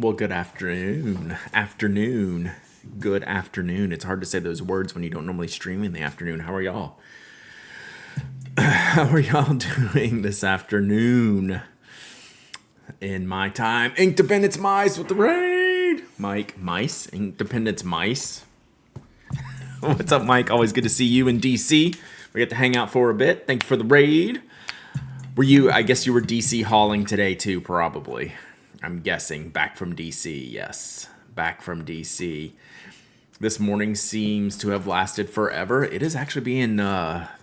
Well, good afternoon. Afternoon. Good afternoon. It's hard to say those words when you don't normally stream in the afternoon. How are y'all? How are y'all doing this afternoon? In my time, Inkdependence Mice with the raid. Mike, Mice, Inkdependence Mice. What's up, Mike? Always good to see you in DC. We get to hang out for a bit. Thank you for the raid. I guess you were DC hauling today too, probably. I'm guessing back from DC. Yes, back from DC. This morning seems to have lasted forever. It is actually being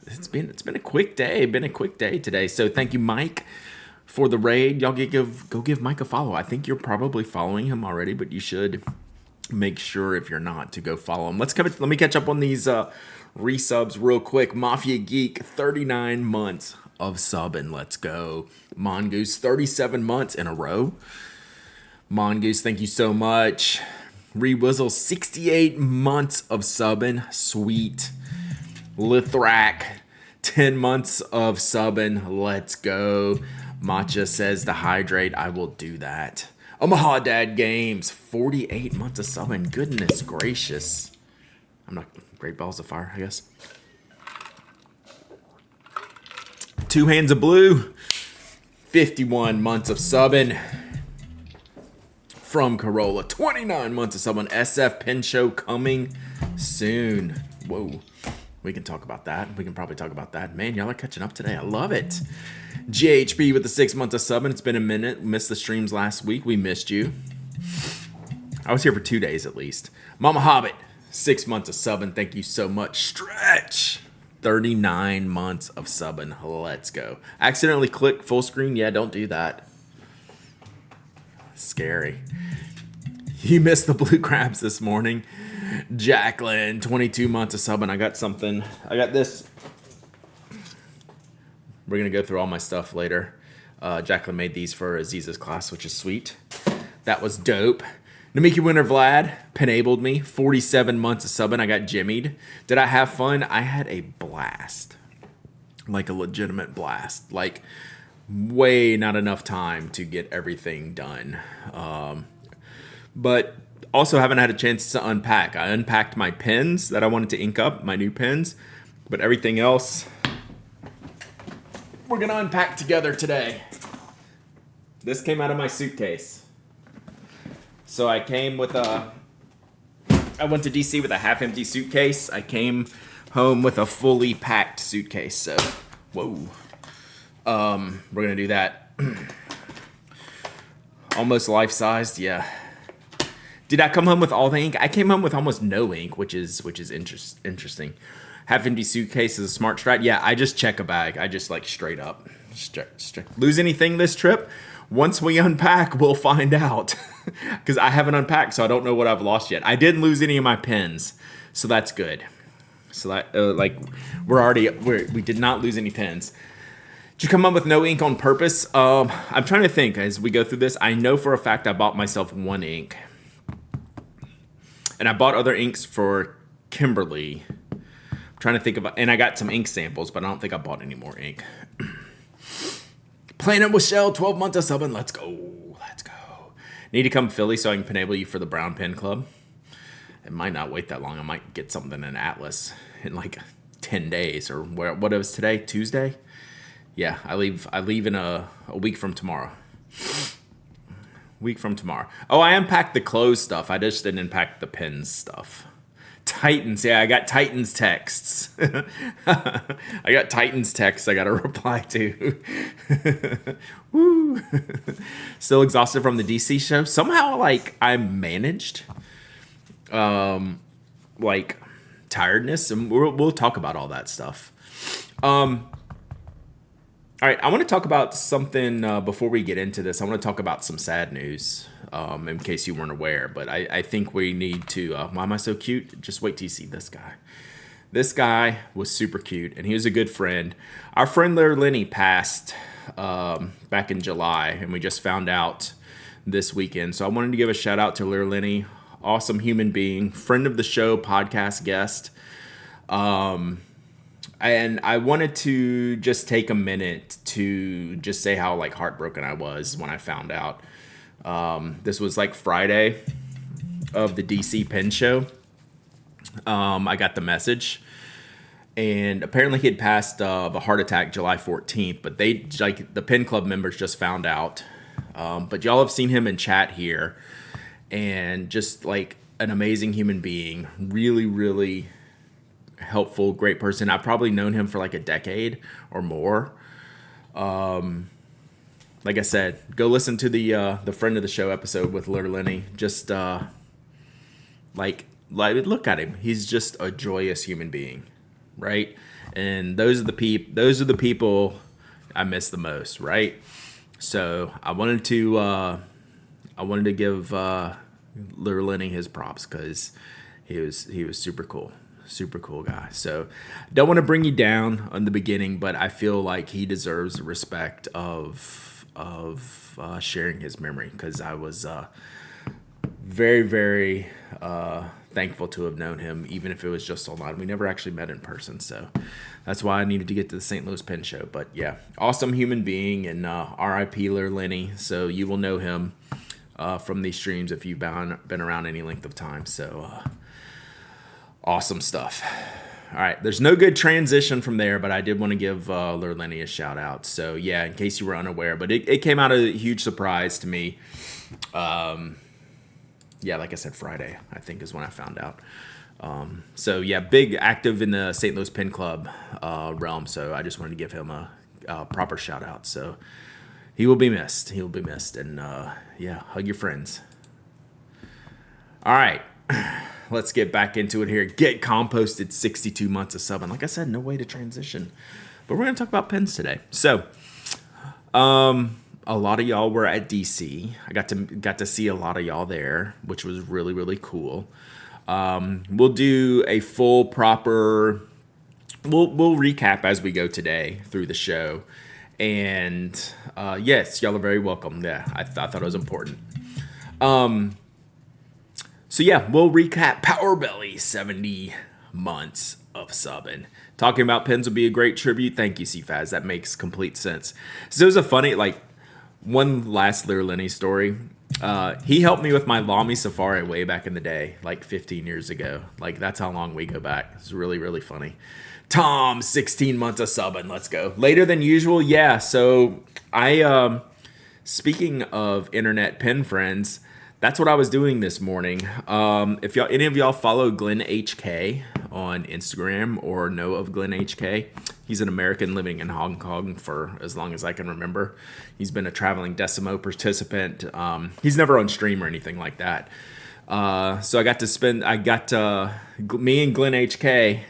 it's been a quick day. Been a quick day today. So thank you, Mike, for the raid. Y'all go give Mike a follow. I think you're probably following him already, but you should make sure if you're not to go follow him. Let me catch up on these resubs real quick. Mafia Geek, 39 months of subbing. Let's go. Mongoose, 37 months in a row. Mongoose, thank you so much. Rewizzle, 68 months of subbing. Sweet. Lithrak, 10 months of subbing. Let's go. Matcha says to hydrate. I will do that. Omaha Dad Games, 48 months of subbing. Goodness gracious. I'm not Great Balls of Fire, I guess. Two Hands of Blue, 51 months of subbing. From Corolla, 29 months of subbing. SF Pin Show coming soon. Whoa. We can talk about that. We can probably talk about that. Man, y'all are catching up today. I love it. GHP with the 6 months of subbing. It's been a minute. Missed the streams last week. We missed you. I was here for 2 days at least. Mama Hobbit, 6 months of subbing. Thank you so much. Stretch, 39 months of subbing. Let's go. Accidentally click full screen. Yeah, don't do that. Scary. You missed the blue crabs this morning. Jacqueline, 22 months of subbing. I got this. We're going to go through all my stuff later. Jacqueline made these for Aziza's class, which is sweet. That was dope. Namiki Winter Vlad penabled me. 47 months of subbing. I got jimmied. Did I have fun? I had a blast. Like a legitimate blast. Like way not enough time to get everything done. But also haven't had a chance to unpack. I unpacked my pens that I wanted to ink up, my new pens. But everything else, we're going to unpack together today. This came out of my suitcase. So I went to DC with a half-empty suitcase. I came home with a fully packed suitcase. So, whoa. We're going to do that. Almost life-sized, yeah. Did I come home with all the ink? I came home with almost no ink, which is interesting. Half-empty suitcase is a smart strat. Yeah, I just check a bag. I just like straight up. Lose anything this trip? Once we unpack, we'll find out. Because I haven't unpacked, so I don't know what I've lost yet. I didn't lose any of my pens, so that's good. So that we did not lose any pens. Did you come up with no ink on purpose? I'm trying to think as we go through this. I know for a fact I bought myself one ink. And I bought other inks for Kimberly. I'm trying to think about, and I got some ink samples, but I don't think I bought any more ink. Planet with Shell, 12 months of subbing. Let's go. Need to come Philly so I can enable you for the Brown Pen Club. It might not wait that long. I might get something in Atlas in like 10 days or what is today? Tuesday? Yeah, I leave in a week from tomorrow. Oh, I unpacked the clothes stuff. I just didn't unpack the pens stuff. Titans. Yeah, I got Titans texts. I got to reply to. Woo. Still exhausted from the DC show. Somehow, like, I managed, like, tiredness. And we'll talk about all that stuff. All right, I want to talk about something before we get into this. I want to talk about some sad news, in case you weren't aware. But I think we need to... why am I so cute? Just wait till you see this guy. This guy was super cute, and he was a good friend. Our friend Larry Lenny passed back in July, and we just found out this weekend. So I wanted to give a shout-out to Larry Lenny. Awesome human being, friend of the show, podcast guest. And I wanted to just take a minute to just say how like heartbroken I was when I found out This was like Friday of the DC Pen Show. I got the message, and apparently he had passed of a heart attack July 14th, but they, like, the Pen Club members just found out. But y'all have seen him in chat here, and just like an amazing human being, really, really helpful, great person. I've probably known him for like a decade or more. Like I said, go listen to the friend of the show episode with Lur Lenny. Just like look at him. He's just a joyous human being, right? And those are the people I miss the most, right? So I wanted to give Lur Lenny his props, because he was super cool. Super cool guy. So don't want to bring you down on the beginning, but I feel like he deserves the respect of sharing his memory, because I was very, very thankful to have known him, even if it was just online. We never actually met in person, so that's why I needed to get to the St. Louis Pen Show. But yeah, awesome human being, and R.I.P. Lur Lenny. So you will know him from these streams if you've been around any length of time. So awesome stuff. All right, there's no good transition from there, but I did want to give Lur Lenny a shout out. So yeah, in case you were unaware, but it came out a huge surprise to me. Yeah, like I said, Friday, I think, is when I found out. So yeah, big active in the St. Louis Pen Club realm. So I just wanted to give him a proper shout out. So he will be missed. He will be missed. And yeah, hug your friends. All right. Let's get back into it here. Get Composted 62 months of subbing. Like I said, no way to transition. But we're going to talk about pens today. So, a lot of y'all were at DC. I got to see a lot of y'all there, which was really, really cool. We'll do a full proper. We'll recap as we go today through the show. And yes, y'all are very welcome. Yeah, I thought it was important. So yeah, we'll recap Power Belly 70 months of subbing. Talking about pens would be a great tribute. Thank you, CFAZ. That makes complete sense. So it was a funny, like, one last Lur Lenny story. He helped me with my Lamy Safari way back in the day, like 15 years ago. Like, that's how long we go back. It's really, really funny. Tom, 16 months of subbing. Let's go. Later than usual. Yeah, so I, speaking of internet pen friends, that's what I was doing this morning. If any of y'all follow Glenn HK on Instagram or know of Glenn HK, he's an American living in Hong Kong for as long as I can remember. He's been a traveling Decimo participant. He's never on stream or anything like that. So me and Glenn HK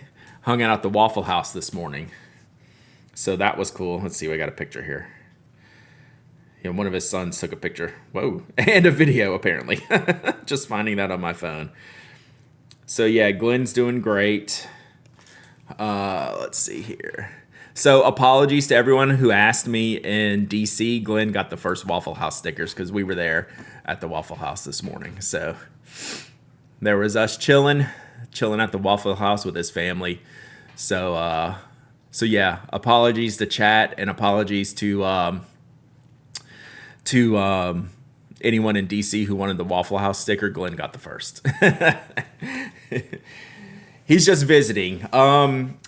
hung out at the Waffle House this morning. So that was cool. Let's see, we got a picture here. Yeah, one of his sons took a picture. Whoa. And a video, apparently. Just finding that on my phone. So, yeah, Glenn's doing great. Let's see here. So, apologies to everyone who asked me in D.C. Glenn got the first Waffle House stickers because we were there at the Waffle House this morning. So, there was us chilling at the Waffle House with his family. So yeah, apologies to chat and apologies to anyone in DC who wanted the Waffle House sticker. Glenn got the first. He's just visiting.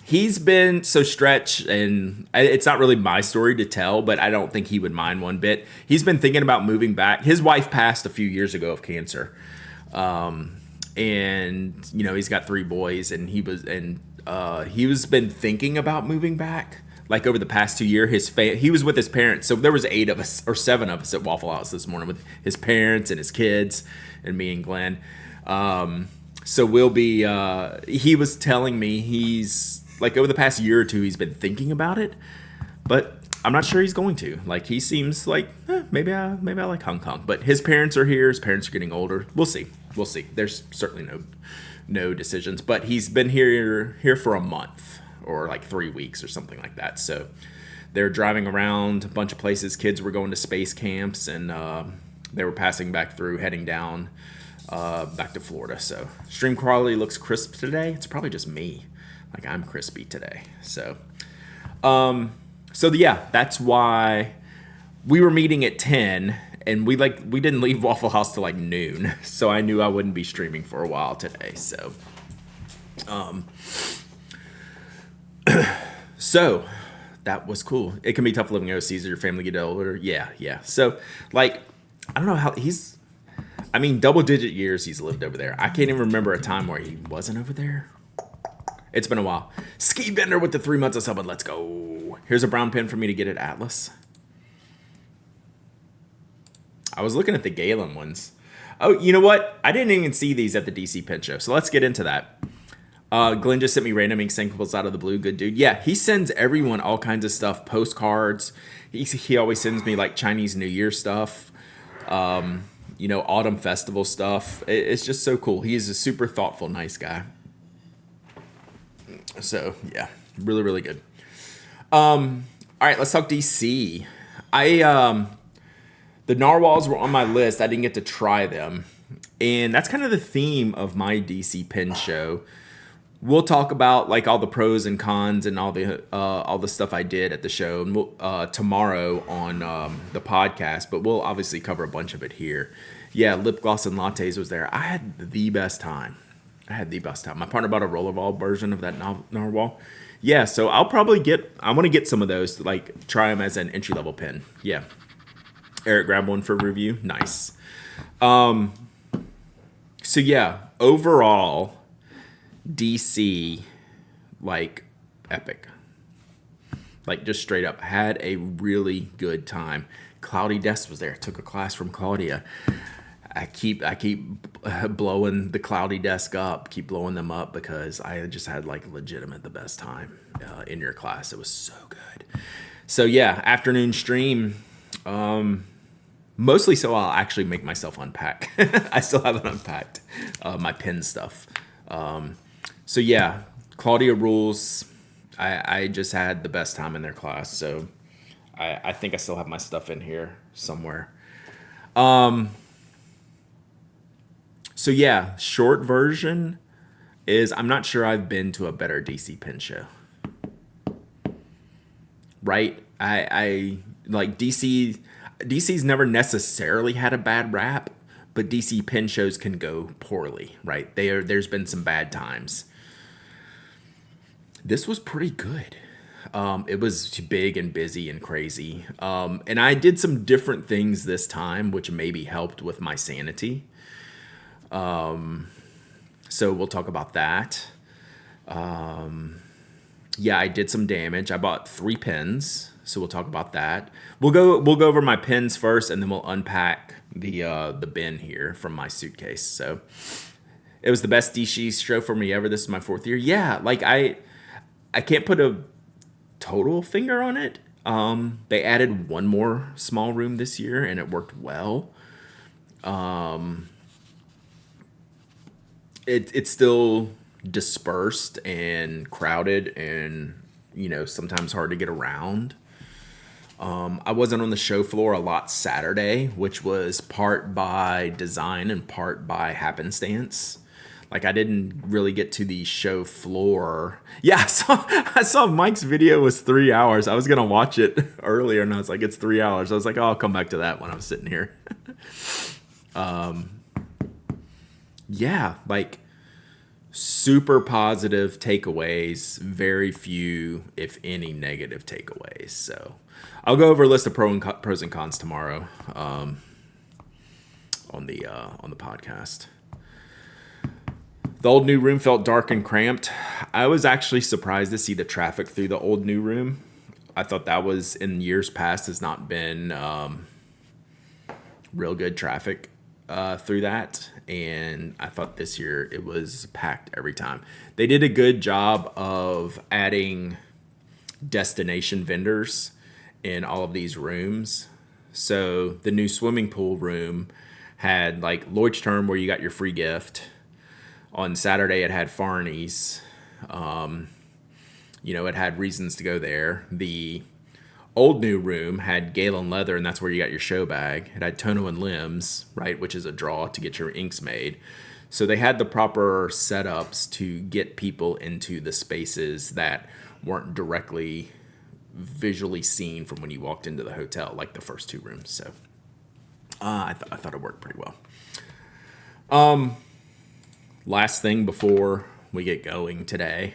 He's been so Stretch, and it's not really my story to tell, but I don't think he would mind one bit. He's been thinking about moving back. His wife passed a few years ago of cancer. And you know, he's got 3 boys, and he was been thinking about moving back. Like over the past 2 years, he was with his parents. So there was 8 of us or 7 of us at Waffle House this morning with his parents and his kids and me and Glenn. So we'll be. He was telling me he's like over the past year or 2 he's been thinking about it, but I'm not sure he's going to. Like he seems like maybe I like Hong Kong, but his parents are here. His parents are getting older. We'll see. There's certainly no decisions, but he's been here for a month. Or like 3 weeks or something like that. So they're driving around a bunch of places. Kids were going to space camps, and they were passing back through, heading down back to Florida. So stream quality looks crisp today. It's probably just me. Like I'm crispy today. So yeah, that's why we were meeting at 10, And we didn't leave Waffle House till like noon, so I knew I wouldn't be streaming for a while today. So that was cool. It can be tough living overseas as your family get older. Yeah. So like, I don't know how double digit years he's lived over there. I can't even remember a time where he wasn't over there. It's been a while. Ski Bender with the 3 months of subbing. Let's go. Here's a brown pen for me to get at Atlas. I was looking at the Galen ones. Oh, you know what? I didn't even see these at the DC Pen Show. So let's get into that. Glenn just sent me random ink samples out of the blue. Good dude. Yeah, he sends everyone all kinds of stuff. Postcards. He always sends me like Chinese New Year stuff. Autumn festival stuff. It's just so cool. He is a super thoughtful, nice guy. So yeah, really, really good. All right, let's talk DC. The narwhals were on my list. I didn't get to try them, and that's kind of the theme of my DC Pen Show. We'll talk about like all the pros and cons and all the stuff I did at the show, and we'll, tomorrow on the podcast. But we'll obviously cover a bunch of it here. Yeah, lip gloss and lattes was there. I had the best time. My partner bought a rollerball version of that narwhal. Yeah, so I want to get some of those to like try them as an entry level pen. Yeah. Eric grabbed one for review. Nice. So yeah, overall, DC, like, epic. Like, just straight up, had a really good time. Cloudy Desk was there. Took a class from Claudia. I keep blowing the Cloudy Desk up. Keep blowing them up because I just had, like, legitimate the best time in your class. It was so good. So, yeah, afternoon stream. Mostly so I'll actually make myself unpack. I still haven't unpacked my pen stuff. So yeah, Claudia rules. I just had the best time in their class. So I think I still have my stuff in here somewhere. So yeah, short version is I'm not sure I've been to a better DC Pen Show. Right? I like DC. DC's never necessarily had a bad rap, but DC Pen Shows can go poorly, right? There's been some bad times. This was pretty good. It was big and busy and crazy. And I did some different things this time, which maybe helped with my sanity. So we'll talk about that. Yeah, I did some damage. I bought 3 pens. So we'll talk about that. We'll go over my pens first, and then we'll unpack the bin here from my suitcase. So it was the best DC show for me ever. This is my 4th year. Yeah, like I can't put a total finger on it. They added one more small room this year, and it worked well. It's still dispersed and crowded, and sometimes hard to get around. I wasn't on the show floor a lot Saturday, which was part by design and part by happenstance. Like, I didn't really get to the show floor. Yeah, I saw Mike's video was 3 hours. I was going to watch it earlier, and I was like, it's 3 hours. I was like, oh, I'll come back to that when I'm sitting here. Yeah, like, super positive takeaways, very few, if any, negative takeaways. So I'll go over a list of pros and cons tomorrow on the podcast. The old new room felt dark and cramped. I was actually surprised to see the traffic through the old new room. I thought that was, in years past, has not been real good traffic through that. And I thought this year it was packed every time. They did a good job of adding destination vendors in all of these rooms. So the new swimming pool room had like Leuchtturm, where you got your free gift. On Saturday, it had Farney's. It had reasons to go there. The old new room had Galen Leather, and that's where you got your show bag. It had Tono and Limbs, right, which is a draw to get your inks made. So they had the proper setups to get people into the spaces that weren't directly visually seen from when you walked into the hotel, like the first 2 rooms. So I thought it worked pretty well. Last thing before we get going today,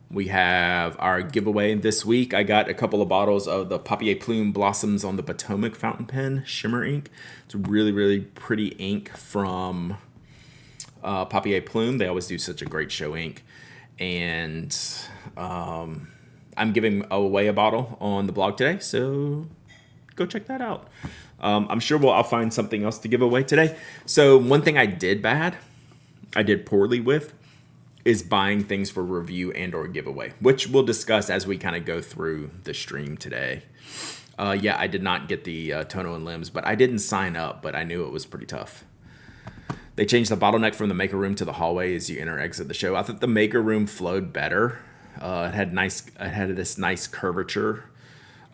we have our giveaway this week. I got a couple of bottles of the Papier Plume Blossoms on the Potomac fountain pen shimmer ink. It's a really, really pretty ink from Papier Plume. They always do such a great show ink. And I'm giving away a bottle on the blog today, so go check that out. I'm sure I'll find something else to give away today. So one thing I did poorly with, is buying things for review and or giveaway, which we'll discuss as we kind of go through the stream today. I did not get the Tono and Limbs, but I didn't sign up, but I knew it was pretty tough. They changed the bottleneck from the maker room to the hallway as you enter or exit the show. I thought the maker room flowed better. It had this nice curvature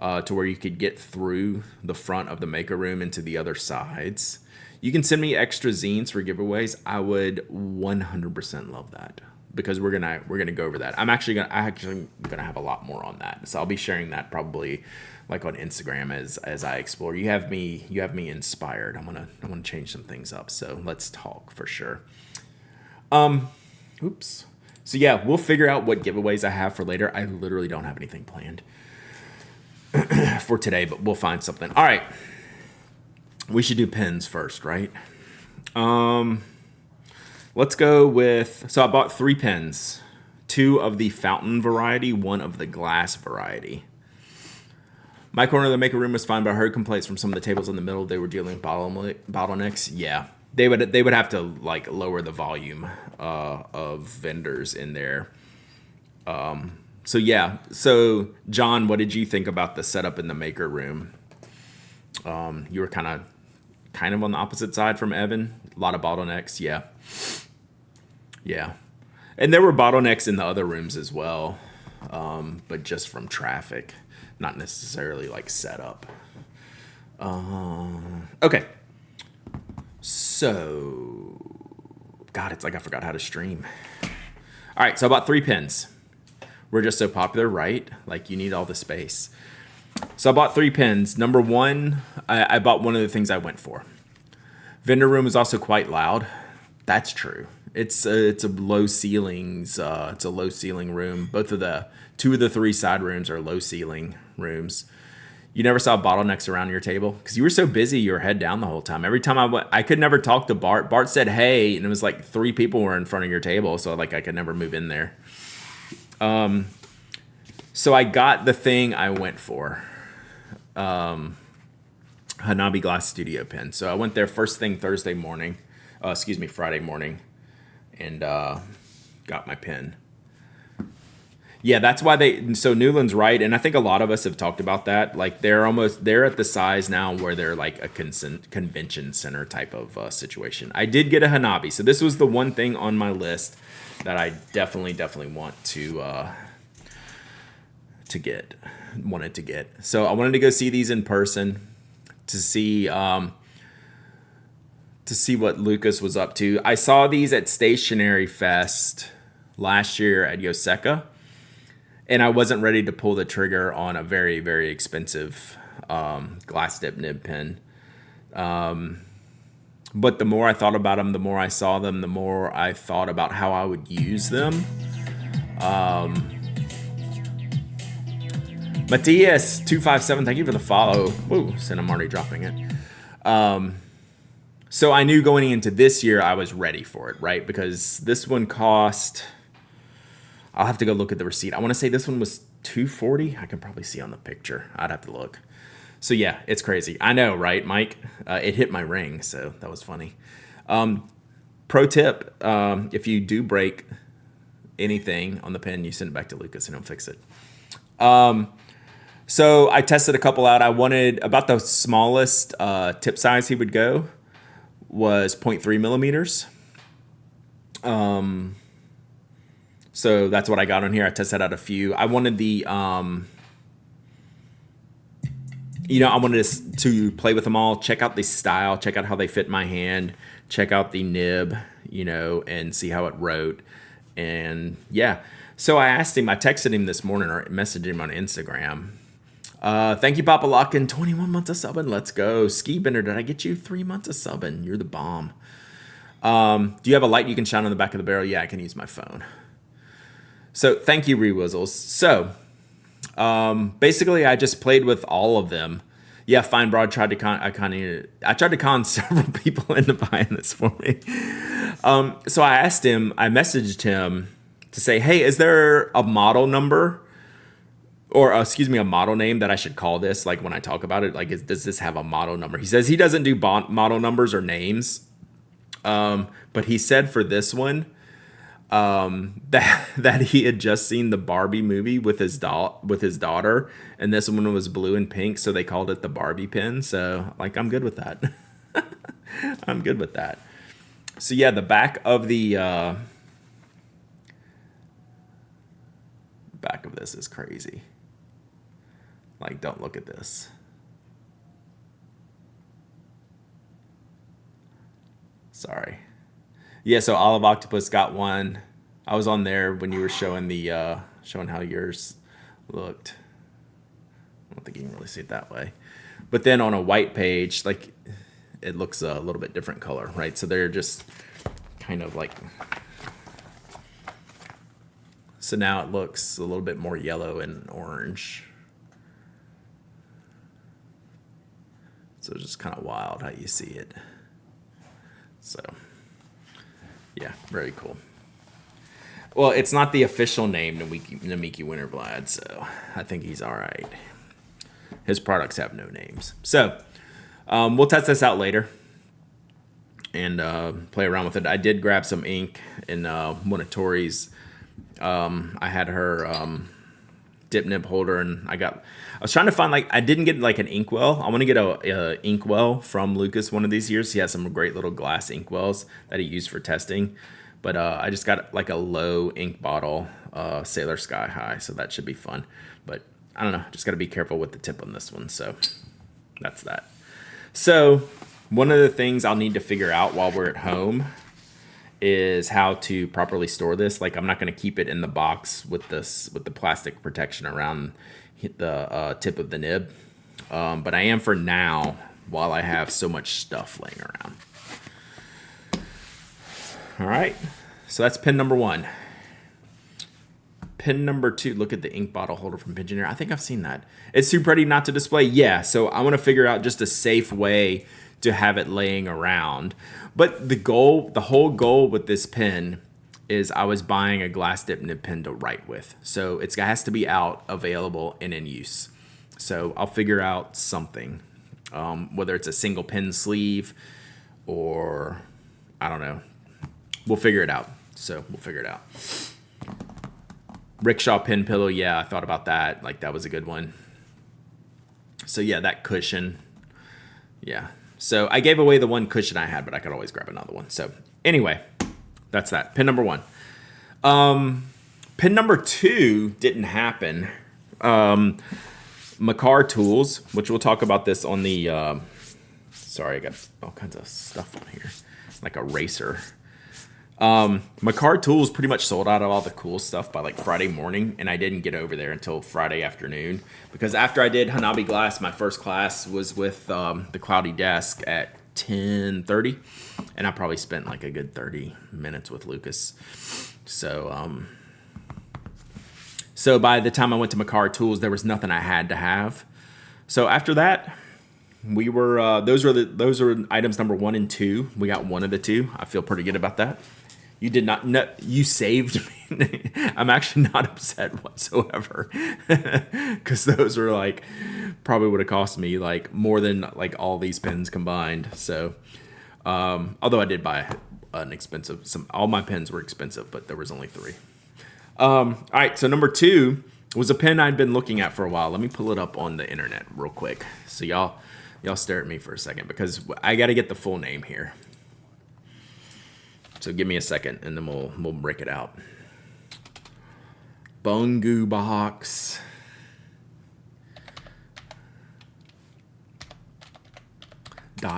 to where you could get through the front of the maker room into the other sides. You can send me extra zines for giveaways. I would 100% love that, because we're gonna go over that. I'm actually gonna have a lot more on that, so I'll be sharing that probably like on Instagram as I explore. You have me inspired. I'm gonna change some things up. So let's talk for sure. Oops. So yeah, we'll figure out what giveaways I have for later. I literally don't have anything planned for today, but we'll find something. All right. We should do pens first, right? Let's go with, so I bought 3 pens, 2 of the fountain variety, 1 of the glass variety. My corner of the maker room was fine, but I heard complaints from some of the tables in the middle. They were dealing with bottlenecks. Yeah, they would have to like lower the volume of vendors in there. So John, what did you think about the setup in the maker room? You were kind of on the opposite side from Evan. A lot of bottlenecks. Yeah. And there were bottlenecks in the other rooms as well. But just from traffic, not necessarily like setup. Okay. So, God, it's like I forgot how to stream. All right. So I bought 3 pens. We're just so popular, right? Like you need all the space. So I bought 3 pens. Number 1, I bought one of the things I went for. Vendor room is also quite loud. That's true. It's a low ceilings. It's a low ceiling room. 2 of the 3 side rooms are low ceiling rooms. You never saw bottlenecks around your table because you were so busy. You were head down the whole time. Every time I could never talk to Bart. Bart said, "Hey," and it was like 3 people were in front of your table, so like I could never move in there. So I got the thing I went for. Hanabi Glass Studio pen. So I went there first thing Friday morning, and got my pen. Yeah, that's why so Newland's right, and I think a lot of us have talked about that. Like they're at the size now where they're like a convention center type of situation. I did get a Hanabi, so this was the one thing on my list that I definitely wanted to get. So I wanted to go see these in person to see what Lucas was up to. I saw these at Stationery Fest last year at Yoseka, and I wasn't ready to pull the trigger on a very, very expensive glass dip nib pen. But the more I thought about them, the more I saw them, the more I thought about how I would use them. Matthias257, thank you for the follow. Whoa, and I'm already dropping it. So I knew going into this year I was ready for it, right? Because this one cost, I'll have to go look at the receipt. I want to say this one was $240. I can probably see on the picture. I'd have to look. So yeah, it's crazy. I know, right, Mike? It hit my ring, so that was funny. Pro tip, if you do break anything on the pen, you send it back to Lucas and he'll fix it. So I tested a couple out. I wanted about the smallest tip size he would go was 0.3 millimeters. So that's what I got on here. I tested out a few. I wanted the, I wanted to play with them all, check out the style, check out how they fit my hand, check out the nib, and see how it wrote. And yeah, so I asked him, I texted him this morning or messaged him on Instagram. Thank you, Papa Lockin. 21 months of subbing. Let's go. Ski Bender, did I get you 3 months of subbing? You're the bomb. Do you have a light you can shine on the back of the barrel? Yeah, I can use my phone. So thank you, Rewizzles. So basically, I just played with all of them. Yeah, Fine Broad tried to I tried to con several people into buying this for me. So I asked him, I messaged him to say, hey, is there a model number? Or excuse me, a model name that I should call this? Like when I talk about it, like does this have a model number? He says he doesn't do model numbers or names. But he said for this one, that he had just seen the Barbie movie with his daughter, and this one was blue and pink, so they called it the Barbie pin. So like, I'm good with that. I'm good with that. So yeah, the back of this is crazy. Like, don't look at this. Sorry. Yeah, so Olive Octopus got one. I was on there when you were showing showing how yours looked. I don't think you can really see it that way. But then on a white page, like, it looks a little bit different color, right? So they're just kind of like... So now it looks a little bit more yellow and orange. So it's just kind of wild how you see it. So, yeah, very cool. Well, it's not the official name, Namiki Winterblad, so I think he's all right. His products have no names. So, we'll test this out later and play around with it. I did grab some ink in one of Tori's. I had her dip nib holder, and I was trying to find, like, I didn't get like an inkwell. I want to get a inkwell from Lucas one of these years. He has some great little glass inkwells that he used for testing, but I just got like a low ink bottle, Sailor Sky High, so that should be fun. But I don't know, just got to be careful with the tip on this one. So that's that. So one of the things I'll need to figure out while we're at home is how to properly store this. Like, I'm not going to keep it in the box with the plastic protection around the tip of the nib, but I am for now while I have so much stuff laying around. All right, so that's pin number 1. Pin number 2, look at the ink bottle holder from Pingineer. I think I've seen that. It's too pretty not to display. Yeah, so I want to figure out just a safe way to have it laying around. But the whole goal with this pen is I was buying a glass dip nib pen to write with. So it has to be out, available, and in use. So I'll figure out something, whether it's a single pen sleeve or I don't know. We'll figure it out. So we'll figure it out. Rickshaw pen pillow. Yeah, I thought about that. Like, that was a good one. So yeah, that cushion. Yeah. So I gave away the one cushion I had, but I could always grab another one. So anyway, that's that. Pin number 1. Pin number 2 didn't happen. Makar Tools, which we'll talk about this on the... sorry, I got all kinds of stuff on here. Like a racer. Makar Tools pretty much sold out of all the cool stuff by like Friday morning, and I didn't get over there until Friday afternoon, because after I did Hanabi Glass, my first class was with the Cloudy Desk at 10:30, and I probably spent like a good 30 minutes with Lucas. So so by the time I went to Makar Tools, there was nothing I had to have. So after that, we were those were items number 1 and 2. We got one of the 2. I feel pretty good about that. You did not. No, you saved me. I'm actually not upset whatsoever, because those were like probably would have cost me like more than like all these pens combined. So, although I did buy an expensive, all my pens were expensive, but there was only 3. All right. So number 2 was a pen I'd been looking at for a while. Let me pull it up on the internet real quick. So y'all stare at me for a second, because I got to get the full name here. So give me a second, and then we'll break it out. Bungu Box.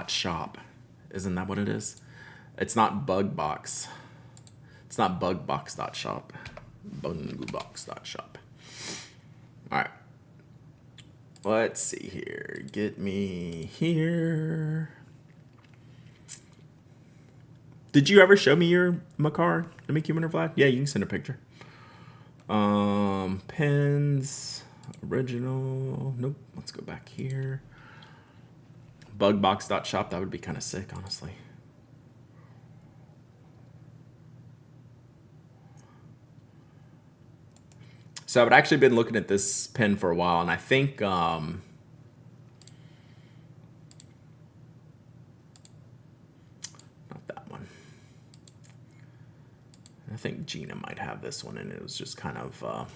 .shop. Isn't that what it is? It's not Bug Box. It's not bugbox.shop. Bungubox.shop. All right. Let's see here. Get me here. Did you ever show me your Makar, the Mickey Winter Vlad? Yeah, you can send a picture. Pens, original. Nope. Let's go back here. Bugbox.shop. That would be kind of sick, honestly. So I've actually been looking at this pen for a while, and I think not that one. I think Gina might have this one, and it was just kind of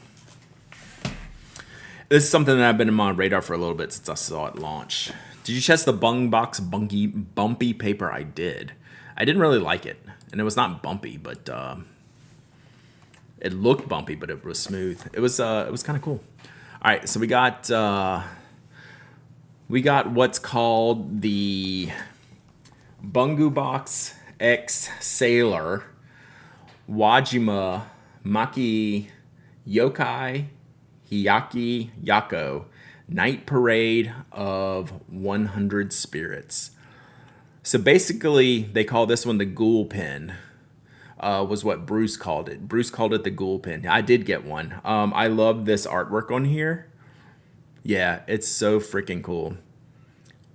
this is something that I've been in my radar for a little bit since I saw it launch. Did you test the Bungbox bumpy paper? I did. I didn't really like it, and it was not bumpy, but it looked bumpy, but it was smooth. It was kind of cool. All right, so we got what's called the Bungu X Sailor Wajima Maki Yokai Hiyaki Yako Night Parade of 100 Spirits. So basically, they call this one the Ghoul Pen. Was what Bruce called it. Bruce called it the Ghoul Pen. I did get one. I love this artwork on here. Yeah, it's so freaking cool.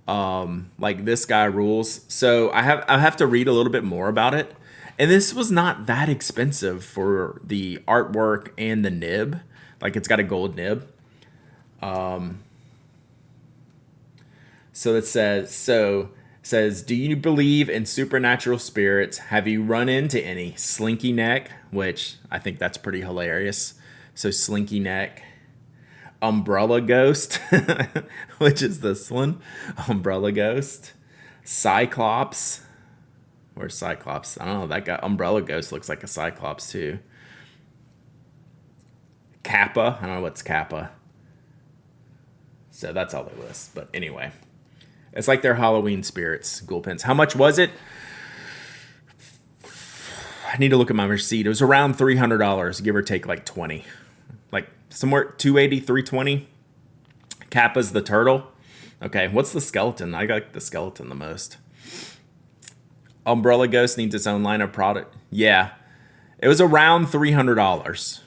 Like this guy rules. So I have to read a little bit more about it. And this was not that expensive for the artwork and the nib. Like it's got a gold nib. So it says, do you believe in supernatural spirits? Have you run into any? Slinky Neck, which I think that's pretty hilarious. So Slinky Neck. Umbrella Ghost, which is this one. Umbrella Ghost. Cyclops. Where's Cyclops? I don't know. That guy, Umbrella Ghost, looks like a Cyclops too. Kappa. I don't know what's Kappa. So that's all they list. But anyway. It's like their Halloween spirits, Ghoul Pens. How much was it? I need to look at my receipt. It was around $300, give or take like 20. Like somewhere 280, 320. Kappa's the turtle. Okay, what's the skeleton? I like the skeleton the most. Umbrella Ghost needs its own line of product. Yeah, it was around $300.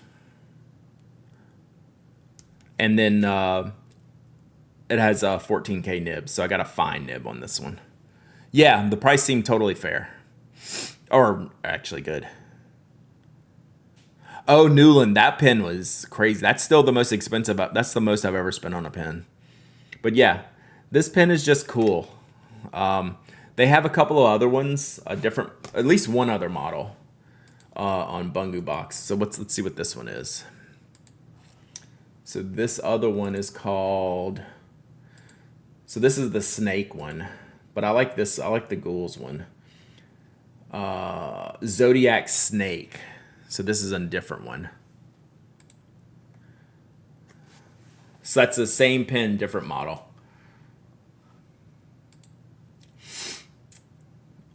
And then it has a 14K nib, so I got a fine nib on this one. Yeah, the price seemed totally fair. Or actually good. Oh, Newland, that pen was crazy. That's still the most expensive. That's the most I've ever spent on a pen. But yeah, this pen is just cool. They have a couple of other ones, at least one other model on Bungu Box. So let's see what this one is. So this other one is called. So this is the snake one, but I like this. I like the ghouls one. Zodiac Snake. So this is a different one. So that's the same pen, different model.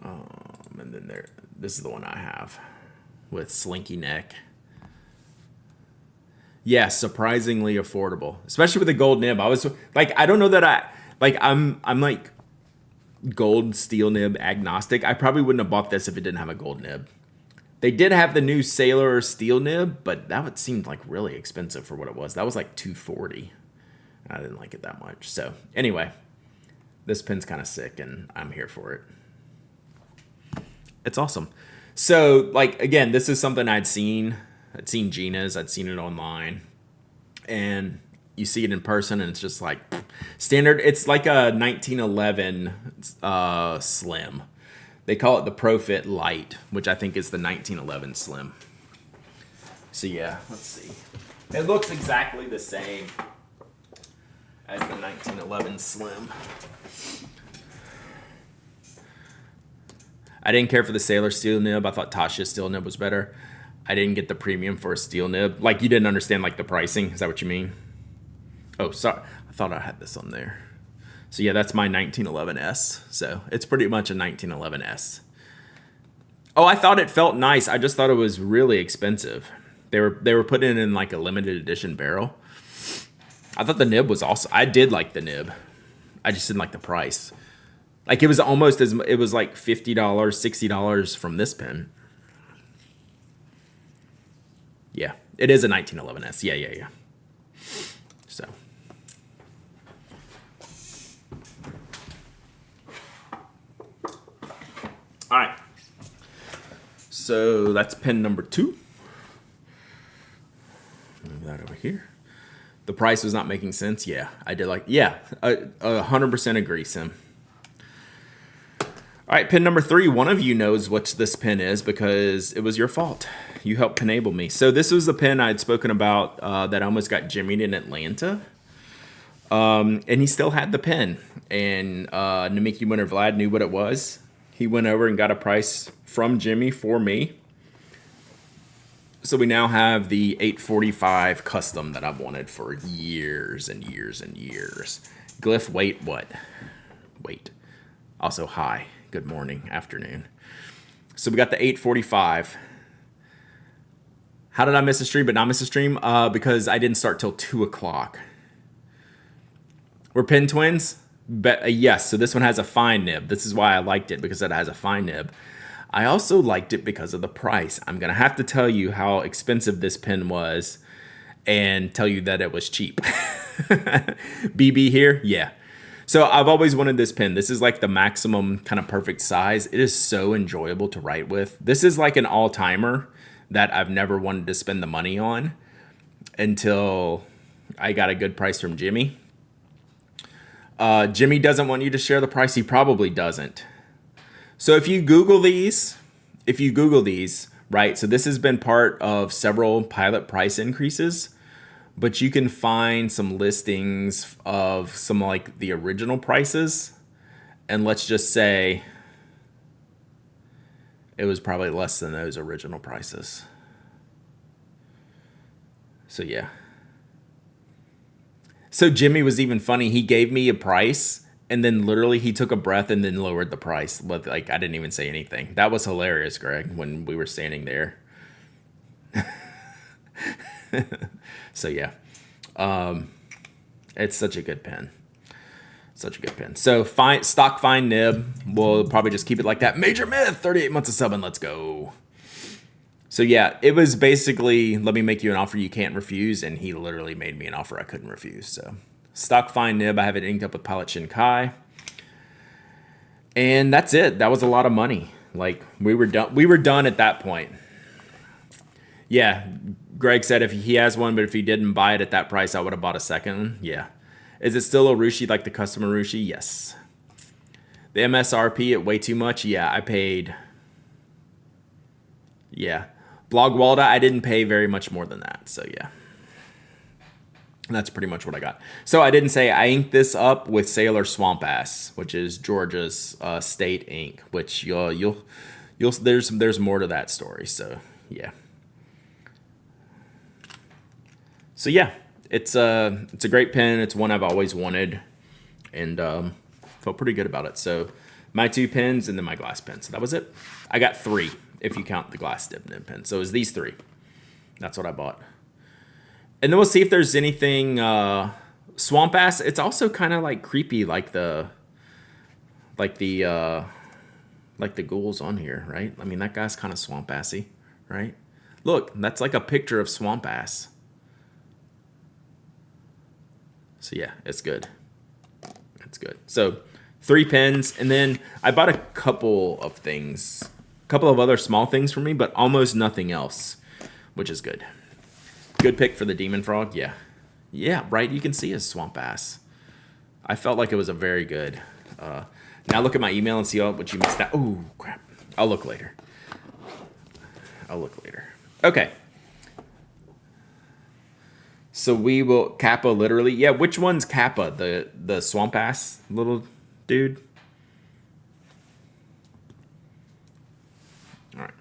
And then this is the one I have with Slinky Neck. Yeah, surprisingly affordable, especially with the gold nib. I was like, I don't know that I'm like gold steel nib agnostic. I probably wouldn't have bought this if it didn't have a gold nib. They did have the new Sailor steel nib, but that would seem like really expensive for what it was. That was like $240. I didn't like it that much. So anyway, this pen's kind of sick, and I'm here for it. It's awesome. So like again, this is something I'd seen Gina's. I'd seen it online, and you see it in person, and it's just like standard. It's like a 1911 Slim. They call it the Profit Light, which I think is the 1911 Slim. So yeah, let's see. It looks exactly the same as the 1911 Slim. I didn't care for the Sailor steel nib. I thought Tasha's steel nib was better. I didn't get the premium for a steel nib. Like, you didn't understand, like, the pricing. Is that what you mean? Oh, sorry. I thought I had this on there. So, yeah, that's my 1911S. So, it's pretty much a 1911S. Oh, I thought it felt nice. I just thought it was really expensive. They were putting it in, like, a limited edition barrel. I thought the nib was also. I did like the nib. I just didn't like the price. Like it was almost as it was like $50, $60 from this pen. Yeah, it is a 1911S. Yeah, yeah, yeah. So. All right. So that's pen number 2. Move that over here. The price was not making sense. Yeah, I did like. Yeah, 100% agree, Sim. All right, pin number 3. One of you knows what this pin is because it was your fault. You helped enable me. So this was the pin I had spoken about that almost got jimmied in Atlanta. And he still had the pin. And Namiki Winter Vlad knew what it was. He went over and got a price from Jimmy for me. So we now have the 845 custom that I've wanted for years and years and years. Glyph, wait, what? Wait. Also, hi. Good morning, afternoon. So we got the 845. How did I miss a stream but not miss a stream? Because I didn't start till 2 o'clock. We're pin twins? Yes, so this one has a fine nib. This is why I liked it, because it has a fine nib. I also liked it because of the price. I'm going to have to tell you how expensive this pen was and tell you that it was cheap. BB here? Yeah. So I've always wanted this pen. This is like the maximum kind of perfect size. It is so enjoyable to write with. This is like an all-timer that I've never wanted to spend the money on until I got a good price from Jimmy. Jimmy doesn't want you to share the price. He probably doesn't. So if you Google these, right, so this has been part of several pilot price increases, but you can find some listings of some like the original prices. And let's just say it was probably less than those original prices. So yeah. So Jimmy was even funny. He gave me a price and then literally he took a breath and then lowered the price. Like I didn't even say anything. That was hilarious, Greg, when we were standing there. So yeah. It's such a good pen. Such a good pen. So stock fine nib. We'll probably just keep it like that. Major Myth, 38 months of subbing. Let's go. So yeah, it was basically, let me make you an offer you can't refuse, and he literally made me an offer I couldn't refuse. So stock fine nib, I have it inked up with Pilot Shinkai. And that's it. That was a lot of money. Like we were done at that point. Yeah, Greg said if he has one, but if he didn't buy it at that price, I would have bought a second one. Yeah. Is it still a Urushi like the custom Urushi? Yes. The MSRP at way too much? Yeah, I paid. Yeah. Blogwalda, I didn't pay very much more than that. So yeah. And that's pretty much what I got. So I didn't say I inked this up with Sailor Swamp Ass, which is Georgia's state ink, which you'll there's more to that story. So yeah. So yeah, it's a great pen. It's one I've always wanted, and felt pretty good about it. So my 2 pens and then my glass pen. So that was it. I got 3 if you count the glass dip nib pen. So it was these 3. That's what I bought. And then we'll see if there's anything Swamp Ass. It's also kind of like creepy, like the ghouls on here, right? I mean, that guy's kind of Swamp Assy, right? Look, that's like a picture of Swamp Ass. So yeah, it's good. It's good. So 3 pens, and then I bought a couple of things, a couple of other small things for me, but almost nothing else, which is good. Good pick for the Demon Frog. Yeah. Yeah, right. You can see his Swamp Ass. I felt like it was a very good. Now look at my email and see what you missed out. Oh, crap. I'll look later. Okay. So we will Kappa literally. Yeah, which one's Kappa? The Swamp Ass little dude? All right.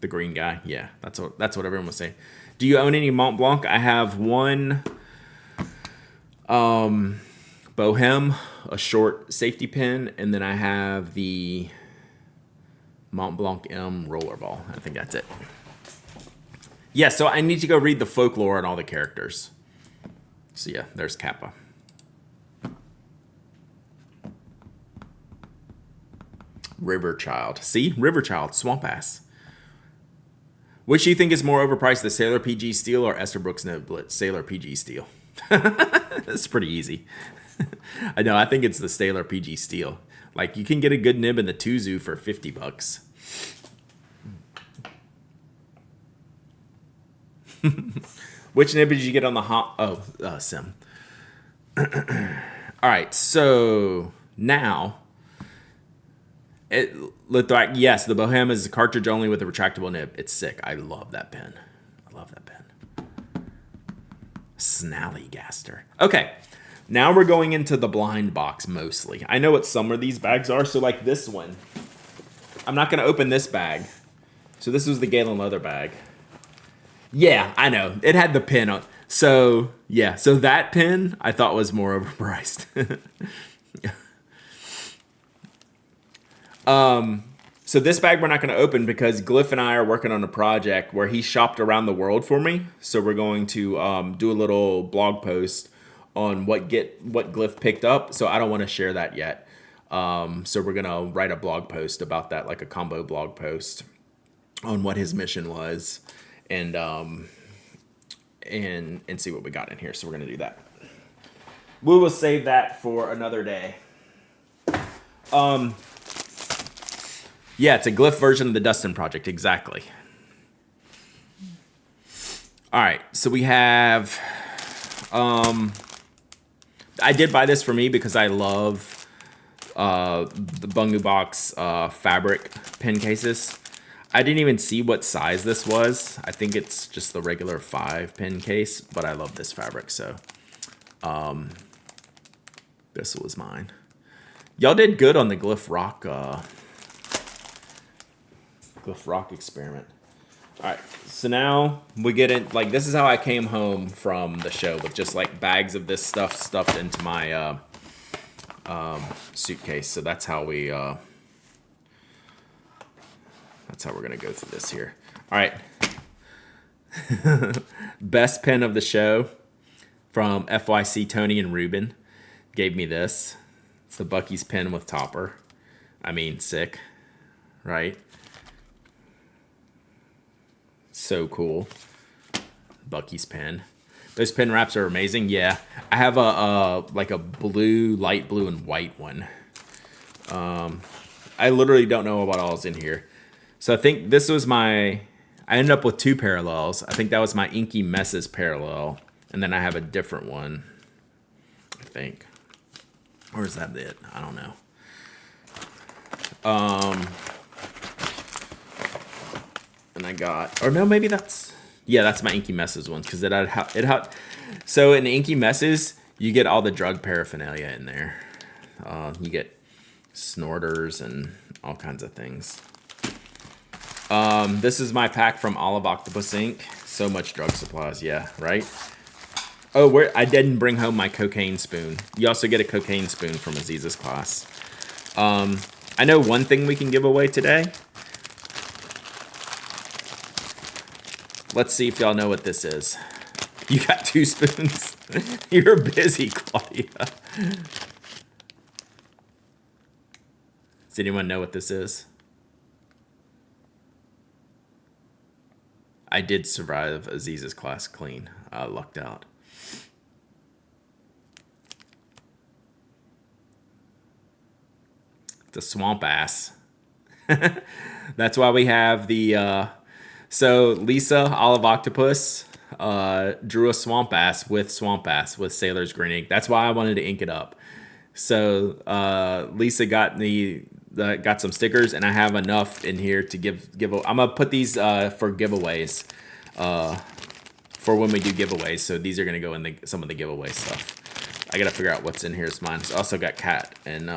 The green guy. Yeah, that's what everyone was saying. Do you own any Mont Blanc? I have one Bohem, a short safety pin, and then I have the Mont Blanc M rollerball. I think that's it. Yeah, so I need to go read the folklore on all the characters. So yeah, there's Kappa. River Child. See? River Child, Swamp Ass. Which do you think is more overpriced, the Sailor PG Steel or Esterbrook's Nib Blitz? Sailor PG Steel. That's pretty easy. I know, I think it's the Sailor PG Steel. Like, you can get a good nib in the Tuzu for $50. Which nib did you get on the sim? All right, so now, yes, the Bohem is a cartridge only with a retractable nib. It's sick. I love that pen. I love that pen. Snallygaster. Okay, now we're going into the blind box mostly. I know what some of these bags are. So like this one, I'm not going to open this bag. So this was the Galen leather bag. Yeah, I know. It had the pin on. So, yeah. So that pin I thought was more overpriced. So this bag we're not going to open because Glyph and I are working on a project where he shopped around the world for me. So we're going to do a little blog post on what Glyph picked up. So I don't want to share that yet. So we're going to write a blog post about that, like a combo blog post on what his mission was. And see what we got in here. So we're gonna do that. We will save that for another day. Yeah, it's a Glyph version of the Dustin Project, exactly. All right, so we have. I did buy this for me because I love the Bungu Box fabric pen cases. I didn't even see what size this was. I think it's just the regular 5-pin case, but I love this fabric, so this was mine. Y'all did good on the Glyph Rock experiment. All right, so now we get in. Like, this is how I came home from the show, with just like bags of this stuff stuffed into my suitcase. So that's how we. That's how we're going to go through this here. All right. Best pen of the show from FYC. Tony and Ruben gave me this. It's the Bucky's pen with topper. I mean, sick, right? So cool. Bucky's pen. Those pen wraps are amazing. Yeah. I have like a blue, light blue, and white one. I literally don't know what all's in here. So I think this was I ended up with 2 parallels. I think that was my Inky Messes parallel. And then I have a different one, I think. Or is that it? I don't know. And I got, or no, maybe that's my Inky Messes one. Because so in Inky Messes, you get all the drug paraphernalia in there. You get snorters and all kinds of things. This is my pack from Olive Octopus Inc. So much drug supplies, yeah, right? Oh, I didn't bring home my cocaine spoon. You also get a cocaine spoon from Aziz's class. I know one thing we can give away today. Let's see if y'all know what this is. You got 2 spoons. You're busy, Claudia. Does anyone know what this is? I did survive Aziz's class clean. I lucked out. The Swamp Ass. That's why we have the... So Lisa, Olive Octopus, drew a Swamp Ass with Sailor's Green ink. That's why I wanted to ink it up. So Lisa got got some stickers, and I have enough in here to give. I'm gonna put these for giveaways, for when we do giveaways. So these are gonna go in some of the giveaway stuff. I gotta figure out what's in here. It's mine. So I also got cat and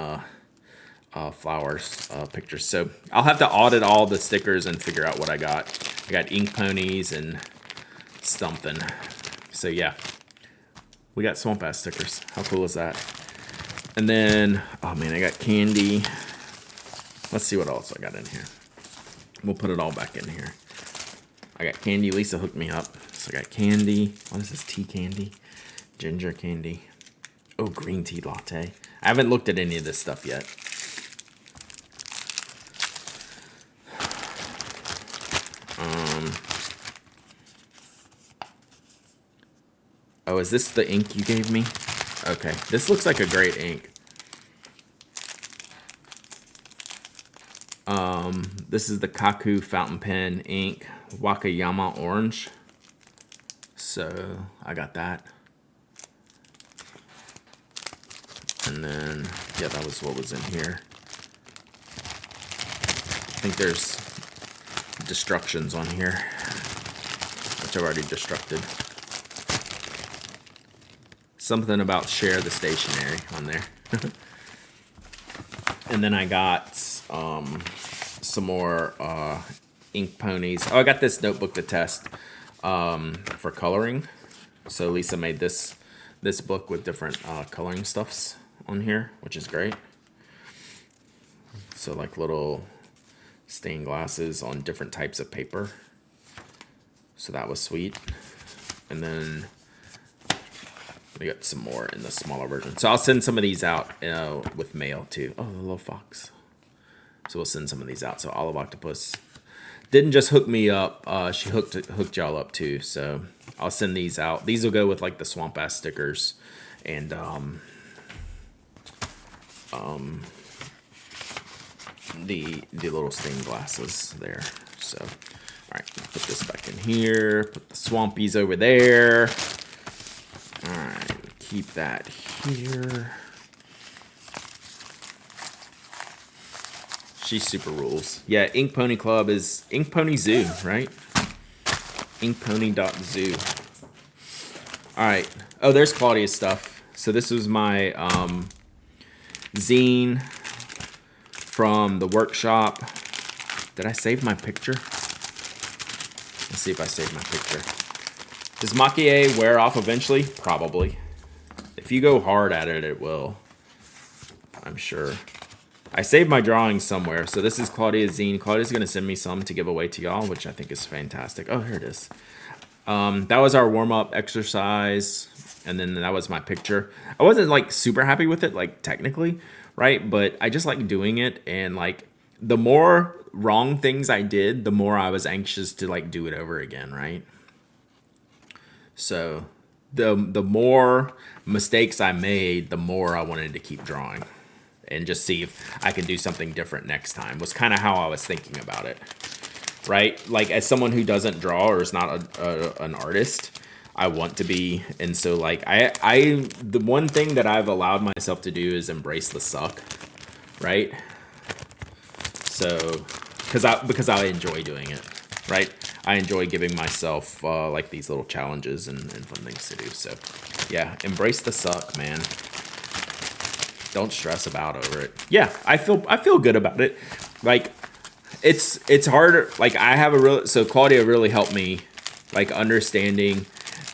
flowers pictures. So I'll have to audit all the stickers and figure out what I got. I got ink ponies and something. So yeah, we got Swamp Ass stickers. How cool is that? And then, oh man, I got candy. Let's see what else I got in here. We'll put it all back in here. I got candy. Lisa hooked me up. So I got candy. What is this? Tea candy. ginger candy. Oh, green tea latte. I haven't looked at any of this stuff yet. Oh, is this the ink you gave me? Okay, this looks like a great ink. This is the Kaku fountain pen ink, Wakayama orange. So I got that. And then, yeah, that was what was in here. I think there's destructions on here, which I've already destructed. Something about share the stationery on there. And then I got some more ink ponies. Oh, I got this notebook to test for coloring. So Lisa made this book with different coloring stuffs on here, which is great. So like little stained glasses on different types of paper. So that was sweet. And then we got some more in the smaller version. So I'll send some of these out with mail too. Oh, the little fox. So we'll send some of these out. So Olive Octopus didn't just hook me up. She hooked y'all up too. So I'll send these out. These will go with like the Swamp Ass stickers and the little stained glasses there. So all right, put this back in here. Put the Swampies over there. All right, keep that here. She super rules. Yeah, Ink Pony Club is Ink Pony Zoo, right? Inkpony.zoo. All right. Oh, there's Claudia's stuff. So this was my zine from the workshop. Did I save my picture? Let's see if I saved my picture. Does Makie wear off eventually? Probably. If you go hard at it, it will. I'm sure. I saved my drawings somewhere. So this is Claudia's zine. Claudia's going to send me some to give away to y'all, which I think is fantastic. Oh, here it is. That was our warm-up exercise. And then that was my picture. I wasn't like super happy with it, like technically, right? But I just like doing it. And like the more wrong things I did, the more I was anxious to like do it over again, right? So the more mistakes I made, the more I wanted to keep drawing and just see if I could do something different next time was kind of how I was thinking about it, right? Like as someone who doesn't draw or is not an artist, I want to be. And so like the one thing that I've allowed myself to do is embrace the suck, right? So because I enjoy doing it, right? I enjoy giving myself like these little challenges and fun things to do. So yeah, embrace the suck, man. Don't stress about over it. Yeah, I feel good about it. Like it's harder. Like I have so Claudia really helped me like understanding.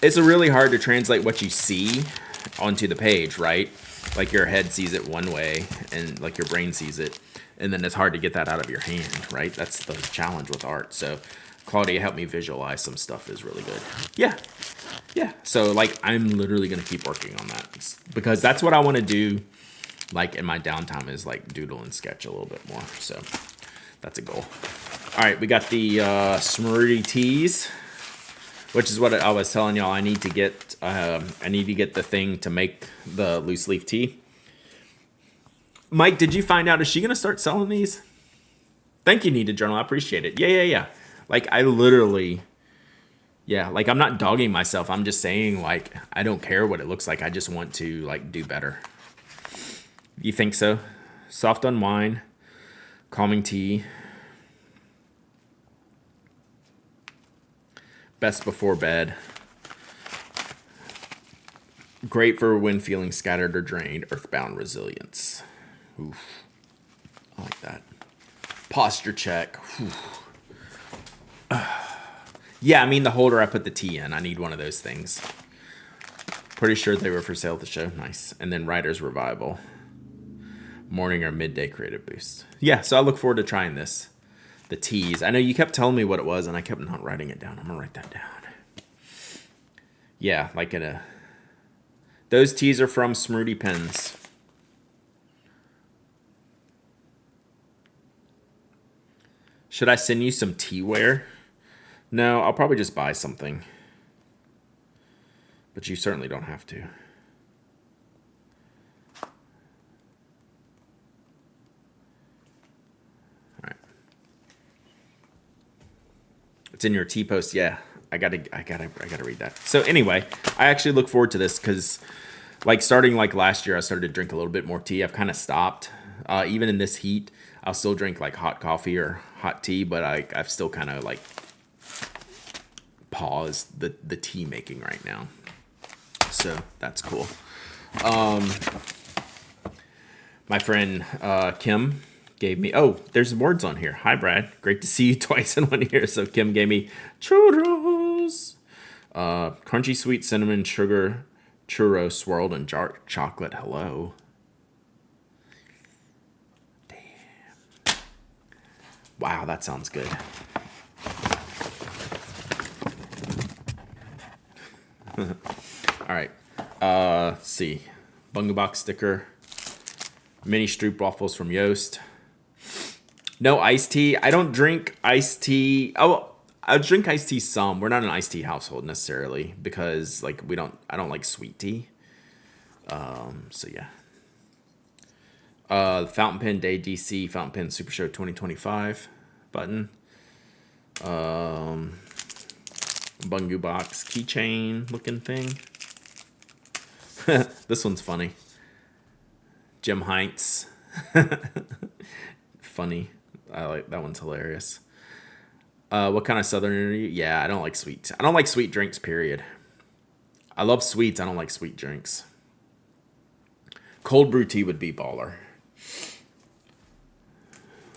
It's really hard to translate what you see onto the page, right? Like your head sees it one way and like your brain sees it, and then it's hard to get that out of your hand, right? That's the challenge with art. So Claudia helped me visualize some stuff is really good. Yeah. So like I'm literally gonna keep working on that because that's what I want to do. Like in my downtime is like doodle and sketch a little bit more. So that's a goal. All right, we got the Smurdy teas, which is what I was telling y'all. I need to get the thing to make the loose leaf tea. Mike, did you find out, is she gonna start selling these? Thank you, Needed Journal. I appreciate it. Yeah. Like I literally, like I'm not dogging myself. I'm just saying like I don't care what it looks like. I just want to like do better. You think so? Soft unwind, calming tea, best before bed. Great for when feeling scattered or drained. Earthbound resilience. Oof. I like that. Posture check. Yeah, I mean the holder I put the tea in. I need one of those things. Pretty sure they were for sale at the show. Nice. And then Writer's Revival. Morning or midday creative boost. Yeah, so I look forward to trying this. The teas. I know you kept telling me what it was, and I kept not writing it down. I'm gonna write that down. Yeah, like in a Those teas are from Smoothie Pens. Should I send you some teaware? No, I'll probably just buy something. But you certainly don't have to. All right. It's in your tea post. Yeah, I gotta read that. So anyway, I actually look forward to this because, like, starting like last year, I started to drink a little bit more tea. I've kind of stopped. Even in this heat, I'll still drink like hot coffee or hot tea, but I've still kind of like paused the tea making right now. So that's cool. My friend Kim gave me, oh, there's words on here. Hi, Brad. Great to see you twice in 1 year. So Kim gave me churros. Crunchy sweet cinnamon sugar churro swirled in dark chocolate. Hello. Damn. Wow, that sounds good. All right. Let's see. Bunga Box sticker. Mini Stroop waffles from Yoast. No iced tea. I don't drink iced tea. Oh, I drink iced tea some. We're not an iced tea household necessarily because like I don't like sweet tea. So yeah. Fountain Pen Day DC Fountain Pen Super Show 2025 button. Bunga Box keychain looking thing. This one's funny. Jim Heinz. Funny. I like that one's hilarious. What kind of Southerner are you? Yeah, I don't like sweet. I don't like sweet drinks, period. I love sweets. I don't like sweet drinks. Cold brew tea would be baller.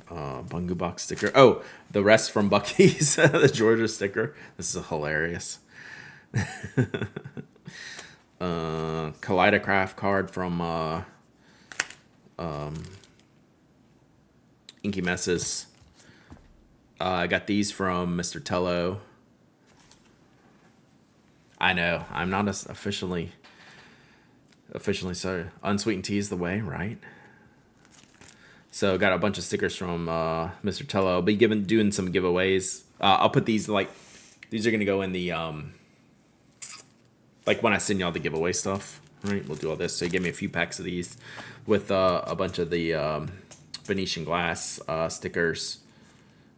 Bunga Box sticker. Oh, the rest from Buc-ee's. The Georgia sticker. This is hilarious. Kaleidocraft card from Inky Messes. I got these from Mr. Tello. I know. I'm not officially so. Unsweetened tea is the way, right? So got a bunch of stickers from Mr. Tello. I'll be doing some giveaways. I'll put these these are gonna go in the like when I send y'all the giveaway stuff. Right, we'll do all this. So he gave me a few packs of these with a bunch of the Venetian glass stickers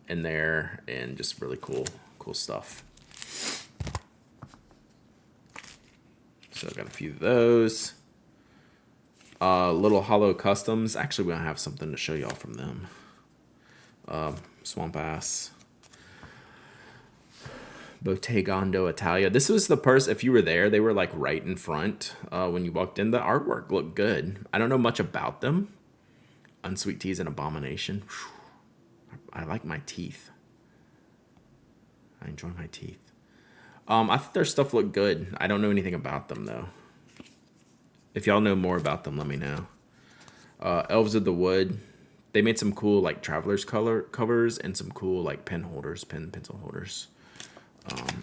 in there, and just really cool stuff. So I've got a few of those. Little Hollow Customs. Actually, we don't have something to show y'all from them. Swamp Ass. Bottegondo Italia. This was the person, if you were there, they were like right in front when you walked in. The artwork looked good. I don't know much about them. Unsweet Tea is an abomination. I like my teeth. I enjoy my teeth. I thought their stuff looked good. I don't know anything about them, though. If y'all know more about them, let me know. Elves of the Wood. They made some cool, like, Traveler's color covers and some cool, like, pen holders, pencil holders.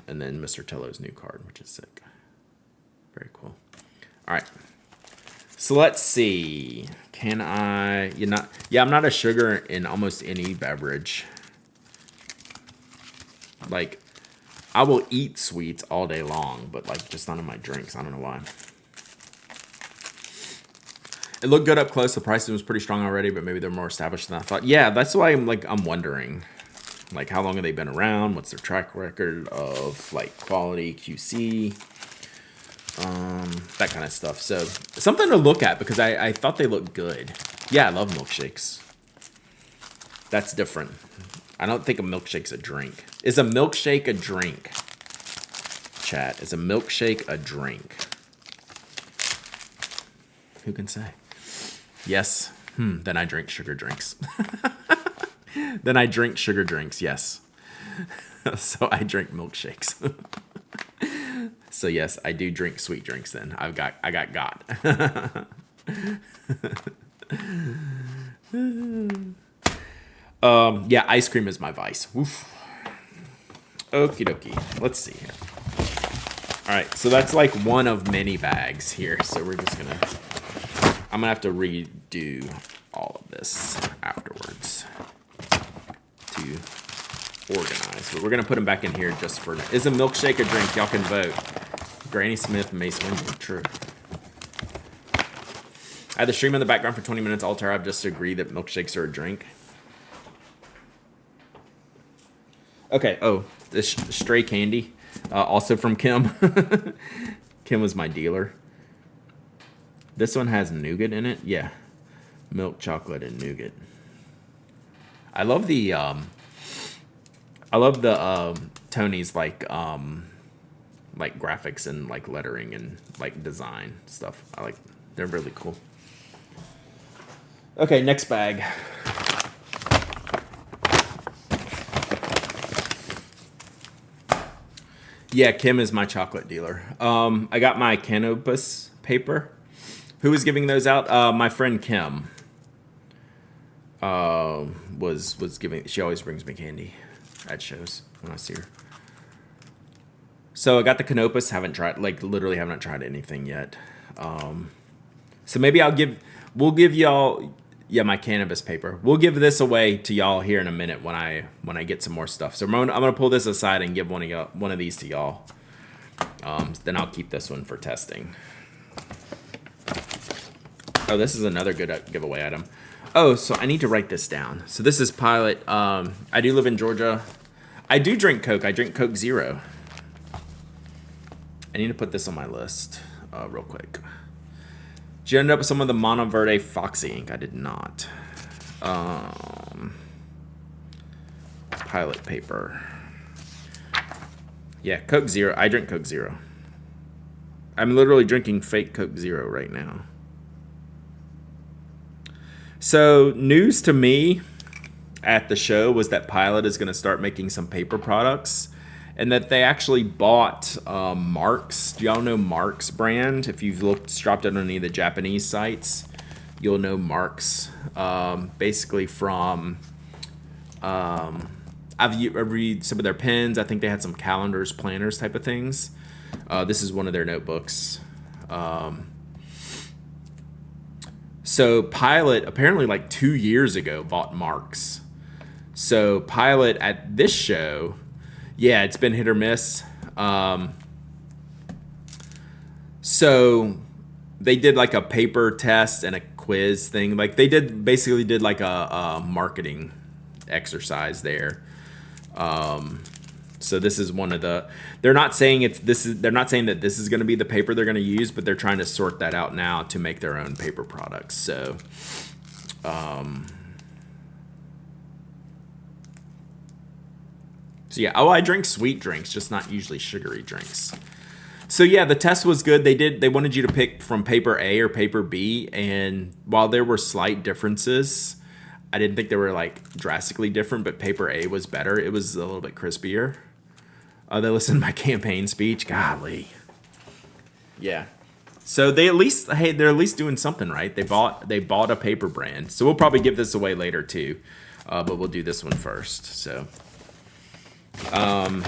And then Mr. Tello's new card, which is sick. Very cool. All right. So let's see. Can I... I'm not a sugar in almost any beverage. Like, I will eat sweets all day long, but, like, just not in my drinks. I don't know why. It looked good up close. The pricing was pretty strong already, but maybe they're more established than I thought. Yeah, that's why I'm wondering. Like, how long have they been around? What's their track record of, like, quality, QC? That kind of stuff. So, something to look at because I thought they looked good. Yeah, I love milkshakes. That's different. I don't think a milkshake's a drink. Is a milkshake a drink? Chat, is a milkshake a drink? Who can say? Yes. Then I drink sugar drinks. Then I drink sugar drinks, yes. So I drink milkshakes. So yes, I do drink sweet drinks then. I got. Yeah, ice cream is my vice. Oof. Okie dokie. Let's see here. All right, so that's like one of many bags here. So we're just gonna, I'm gonna have to redo all of this afterwards to organize. But we're gonna put them back in here just for, is a milkshake a drink? Y'all can vote. Granny Smith, Mace Windu, true. I had the stream in the background for 20 minutes. Altar, I've just agreed that milkshakes are a drink. Okay, oh, this stray candy. Also from Kim. Kim was my dealer. This one has nougat in it. Yeah. Milk chocolate and nougat. I love the Tony's like graphics and like lettering and like design stuff. They're really cool. Okay, next bag. Yeah, Kim is my chocolate dealer. I got my Canopus paper. Who was giving those out? My friend Kim was giving. She always brings me candy at shows when I see her. So I got the Canopus. Haven't tried, like literally haven't tried anything yet. So maybe we'll give y'all. Yeah, my cannabis paper. We'll give this away to y'all here in a minute when I get some more stuff. So I'm gonna pull this aside and give one of these to y'all. Then I'll keep this one for testing. Oh, this is another good giveaway item. Oh, so I need to write this down. So this is Pilot. I do live in Georgia. I do drink Coke. I drink Coke Zero. I need to put this on my list real quick. Did you end up with some of the Monteverde Foxy ink? I did not. Pilot paper. Yeah, Coke Zero. I drink Coke Zero. I'm literally drinking fake Coke Zero right now. So news to me at the show was that Pilot is going to start making some paper products, and that they actually bought Marks. Do y'all know Marks brand? If you've dropped it on any of the Japanese sites, you'll know Marks. Basically from, I've read some of their pens. I think they had some calendars, planners type of things. This is one of their notebooks. So Pilot, apparently like 2 years ago, bought Marks. So Pilot at this show, yeah, it's been hit or miss. So they did like a paper test and a quiz thing. Like they basically did like a marketing exercise there. So this is one of the. They're not saying They're not saying that this is going to be the paper they're going to use, but they're trying to sort that out now to make their own paper products. So, So yeah. Oh, I drink sweet drinks, just not usually sugary drinks. So yeah, the test was good. They wanted you to pick from paper A or paper B, and while there were slight differences, I didn't think they were like drastically different, but paper A was better. It was a little bit crispier. They listened to my campaign speech. Golly. Yeah. So they're at least doing something right. They bought a paper brand. So we'll probably give this away later too. But we'll do this one first. So oh,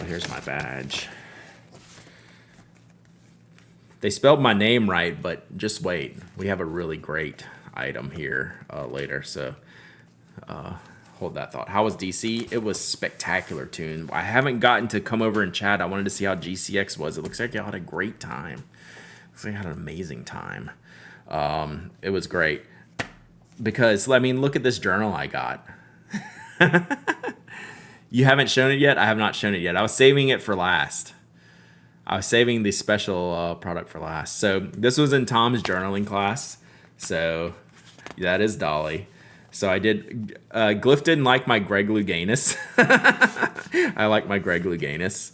here's my badge. They spelled my name right, but just wait. We have a really great item here later. So hold that thought. How was DC? It was spectacular, Tune. I haven't gotten to come over and chat. I wanted to see how GCX was. It looks like y'all had a great time. Looks like you had an amazing time. It was great. Because, I mean, look at this journal I got. You haven't shown it yet? I have not shown it yet. I was saving it for last. I was saving the special product for last. So this was in Tom's journaling class. So that is Dolly. So I did. Glyph didn't like my Greg Louganis. I like my Greg Louganis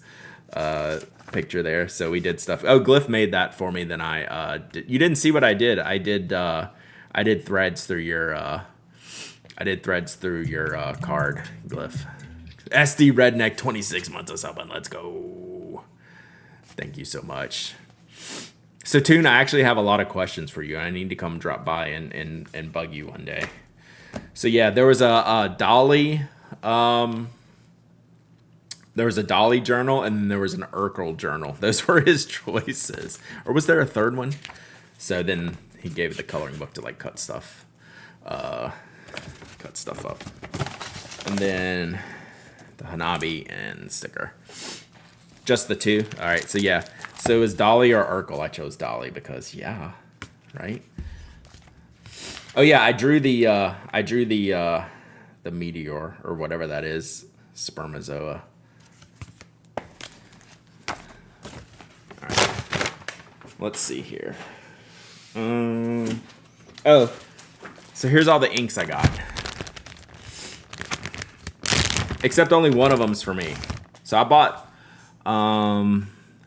picture there. So we did stuff. Oh, Glyph made that for me. Then I did. You didn't see what I did. I did threads through your. Card, Glyph. SD Redneck 26 months of subbing. Let's go. Thank you so much. So Tune, I actually have a lot of questions for you. I need to come drop by and bug you one day. So yeah, there was a Dolly There was a Dolly journal and then there was an Urkel journal. Those were his choices. Or was there a third one? So then he gave the coloring book to like cut stuff up. And then the Hanabi and sticker. Just the two? All right, so yeah. So it was Dolly or Urkel. I chose Dolly because, yeah, right? Oh yeah, I drew the meteor or whatever that is, spermazoa. All right, let's see here. Oh, so here's all the inks I got. Except only one of them's for me. So I bought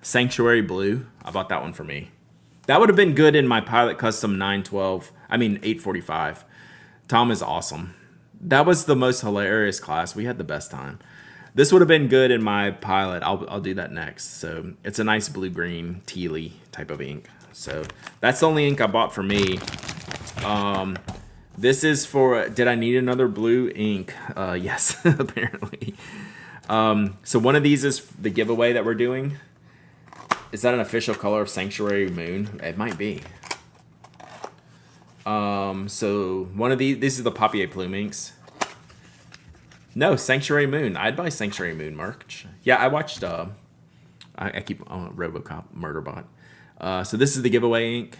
Sanctuary Blue. I bought that one for me. That would have been good in my Pilot Custom 845. Tom is awesome. That was the most hilarious class. We had the best time. This would have been good in my Pilot. I'll do that next. So it's a nice blue-green, tealy type of ink. So that's the only ink I bought for me. This is for, did I need another blue ink? Yes, apparently. So one of these is the giveaway that we're doing. Is that an official color of Sanctuary Moon? It might be. So one of these is the Papier Plume inks. No, Sanctuary Moon. I'd buy Sanctuary Moon merch. Yeah, I watched, I keep RoboCop Murderbot. So this is the giveaway ink.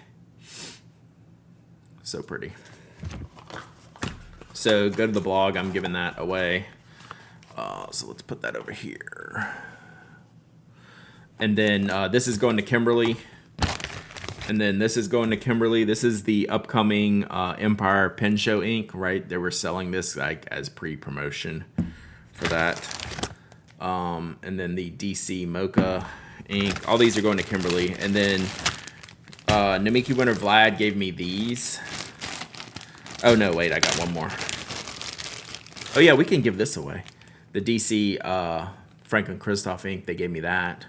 So pretty. So go to the blog. I'm giving that away. So let's put that over here. And then this is going to Kimberly. And then this is going to Kimberly. This is the upcoming Empire Pen Show ink, right? They were selling this like as pre-promotion for that. And then the DC Mocha ink. All these are going to Kimberly. And then Namiki Winter Vlad gave me these. Oh, no, wait, I got one more. Oh, yeah, we can give this away. The DC Franklin Christoph ink, they gave me that.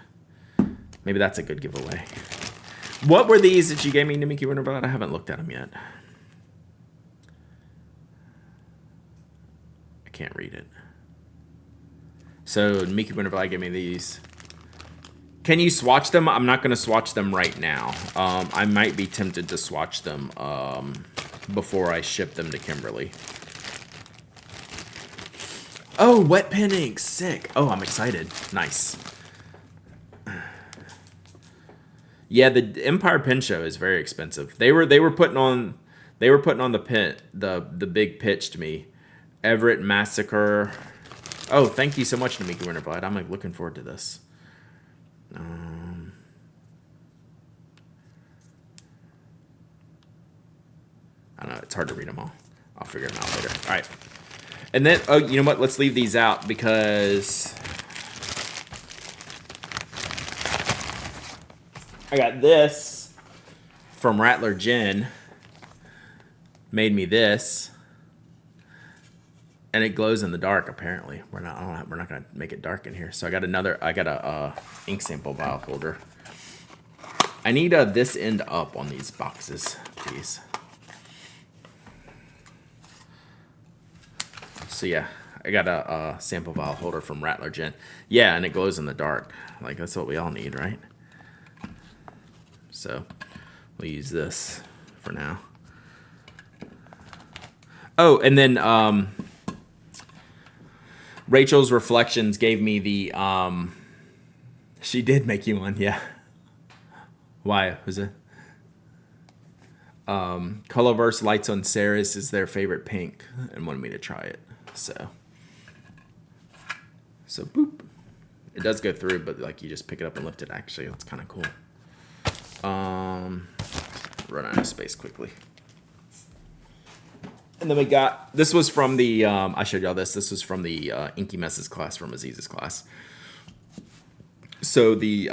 Maybe that's a good giveaway. What were these that you gave me, Namiki Winter Vlad? I haven't looked at them yet. I can't read it. So, Namiki Winter Vlad gave me these. Can you swatch them? I'm not going to swatch them right now. I might be tempted to swatch them before I ship them to Kimberly. Oh, wet pen ink. Sick. Oh, I'm excited. Nice. Yeah, the Empire Pen Show is very expensive. They were putting on the big pitch to me. Everett Massacre. Oh, thank you so much, Namiki Winterblight. I'm like looking forward to this. I don't know. It's hard to read them all. I'll figure them out later. All right. And then, oh, you know what? Let's leave these out because I got this from Rattler Gin. Made me this, and it glows in the dark. Apparently, we're not gonna make it dark in here. So I got a ink sample vial holder. I need this end up on these boxes, please. So yeah, I got a sample vial holder from Rattler Gin. Yeah, and it glows in the dark. Like that's what we all need, right? So we'll use this for now. Oh, and then Rachel's Reflections gave me the she did make you one, yeah. Why was it? Colorverse Lights on Ceres is their favorite pink and wanted me to try it. So boop. It does go through, but like you just pick it up and lift it. Actually, that's kind of cool. Run out of space quickly. And then we got, this was from the, I showed y'all this. This was from the Inky Messes class from Aziz's class. So the,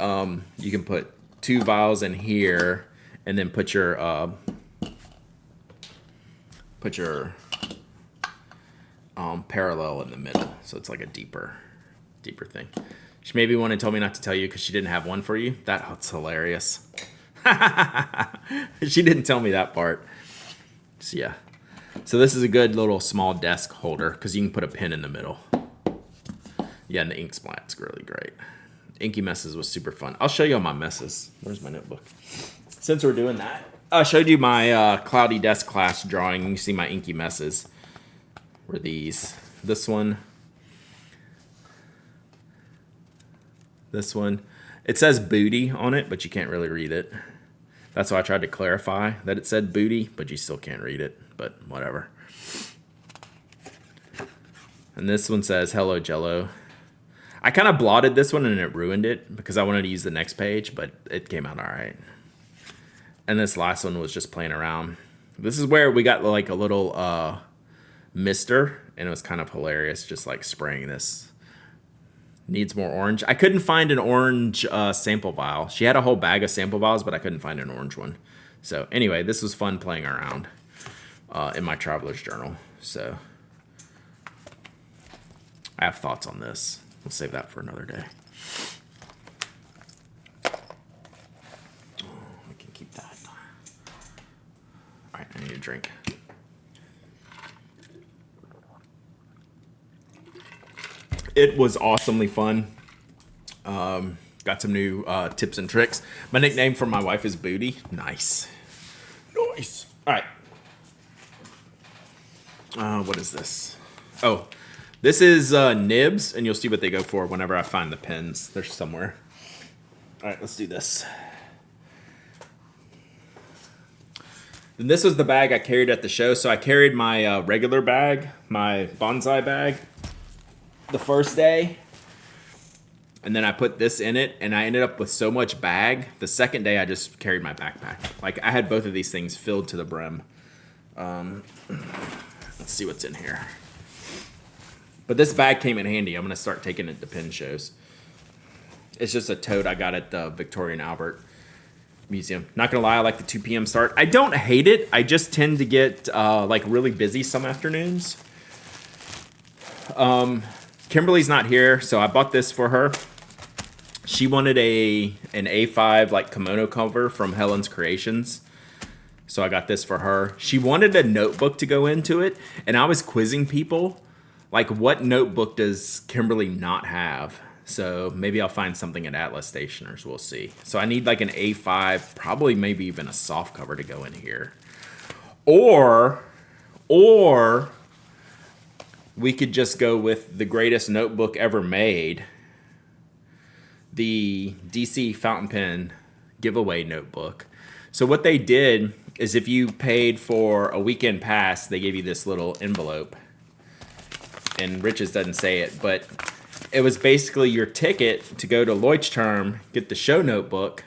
you can put 2 vials in here and then put your parallel in the middle. So it's like a deeper thing. She maybe wanted told me not to tell you because she didn't have one for you. That's hilarious. She didn't tell me that part. So yeah. So this is a good little small desk holder because you can put a pen in the middle. Yeah, and the ink splat's really great. Inky Messes was super fun. I'll show you all my messes. Where's my notebook? Since we're doing that, I showed you my Cloudy Desk class drawing. You see my Inky Messes. Were these. This one. This one. It says booty on it, but you can't really read it. That's why I tried to clarify that it said booty, but you still can't read it. But whatever. And this one says, hello, Jello. I kind of blotted this one and it ruined it because I wanted to use the next page, but it came out all right. And this last one was just playing around. This is where we got like a little mister, and it was kind of hilarious just like spraying this. Needs more orange. I couldn't find an orange sample vial. She had a whole bag of sample vials, but I couldn't find an orange one. So anyway, this was fun playing around in my traveler's journal. So I have thoughts on this. We'll save that for another day. We can keep that. All right, I need a drink. It was awesomely fun. Got some new tips and tricks. My nickname for my wife is Booty. Nice. Nice. All right. What is this? Oh, this is nibs, and you'll see what they go for whenever I find the pens. They're somewhere. All right, let's do this. And this was the bag I carried at the show. So I carried my regular bag, my bonsai bag, the first day. And then I put this in it, and I ended up with so much bag. The second day, I just carried my backpack. Like, I had both of these things filled to the brim. Let's see what's in here. But this bag came in handy. I'm going to start taking it to pen shows. It's just a tote I got at the Victoria and Albert Museum. Not going to lie, I like the 2 p.m. start. I don't hate it. I just tend to get, like, really busy some afternoons. Kimberly's not here, so I bought this for her. She wanted an A5 like kimono cover from Helen's Creations. So I got this for her. She wanted a notebook to go into it, and I was quizzing people like, what notebook does Kimberly not have? So maybe I'll find something at Atlas Stationers. We'll see. So I need like an A5, probably maybe even a soft cover to go in here. Or we could just go with the greatest notebook ever made, the DC fountain pen giveaway notebook. So what they did is if you paid for a weekend pass, they gave you this little envelope. And Riches doesn't say it, but it was basically your ticket to go to Leuchtturm, get the show notebook,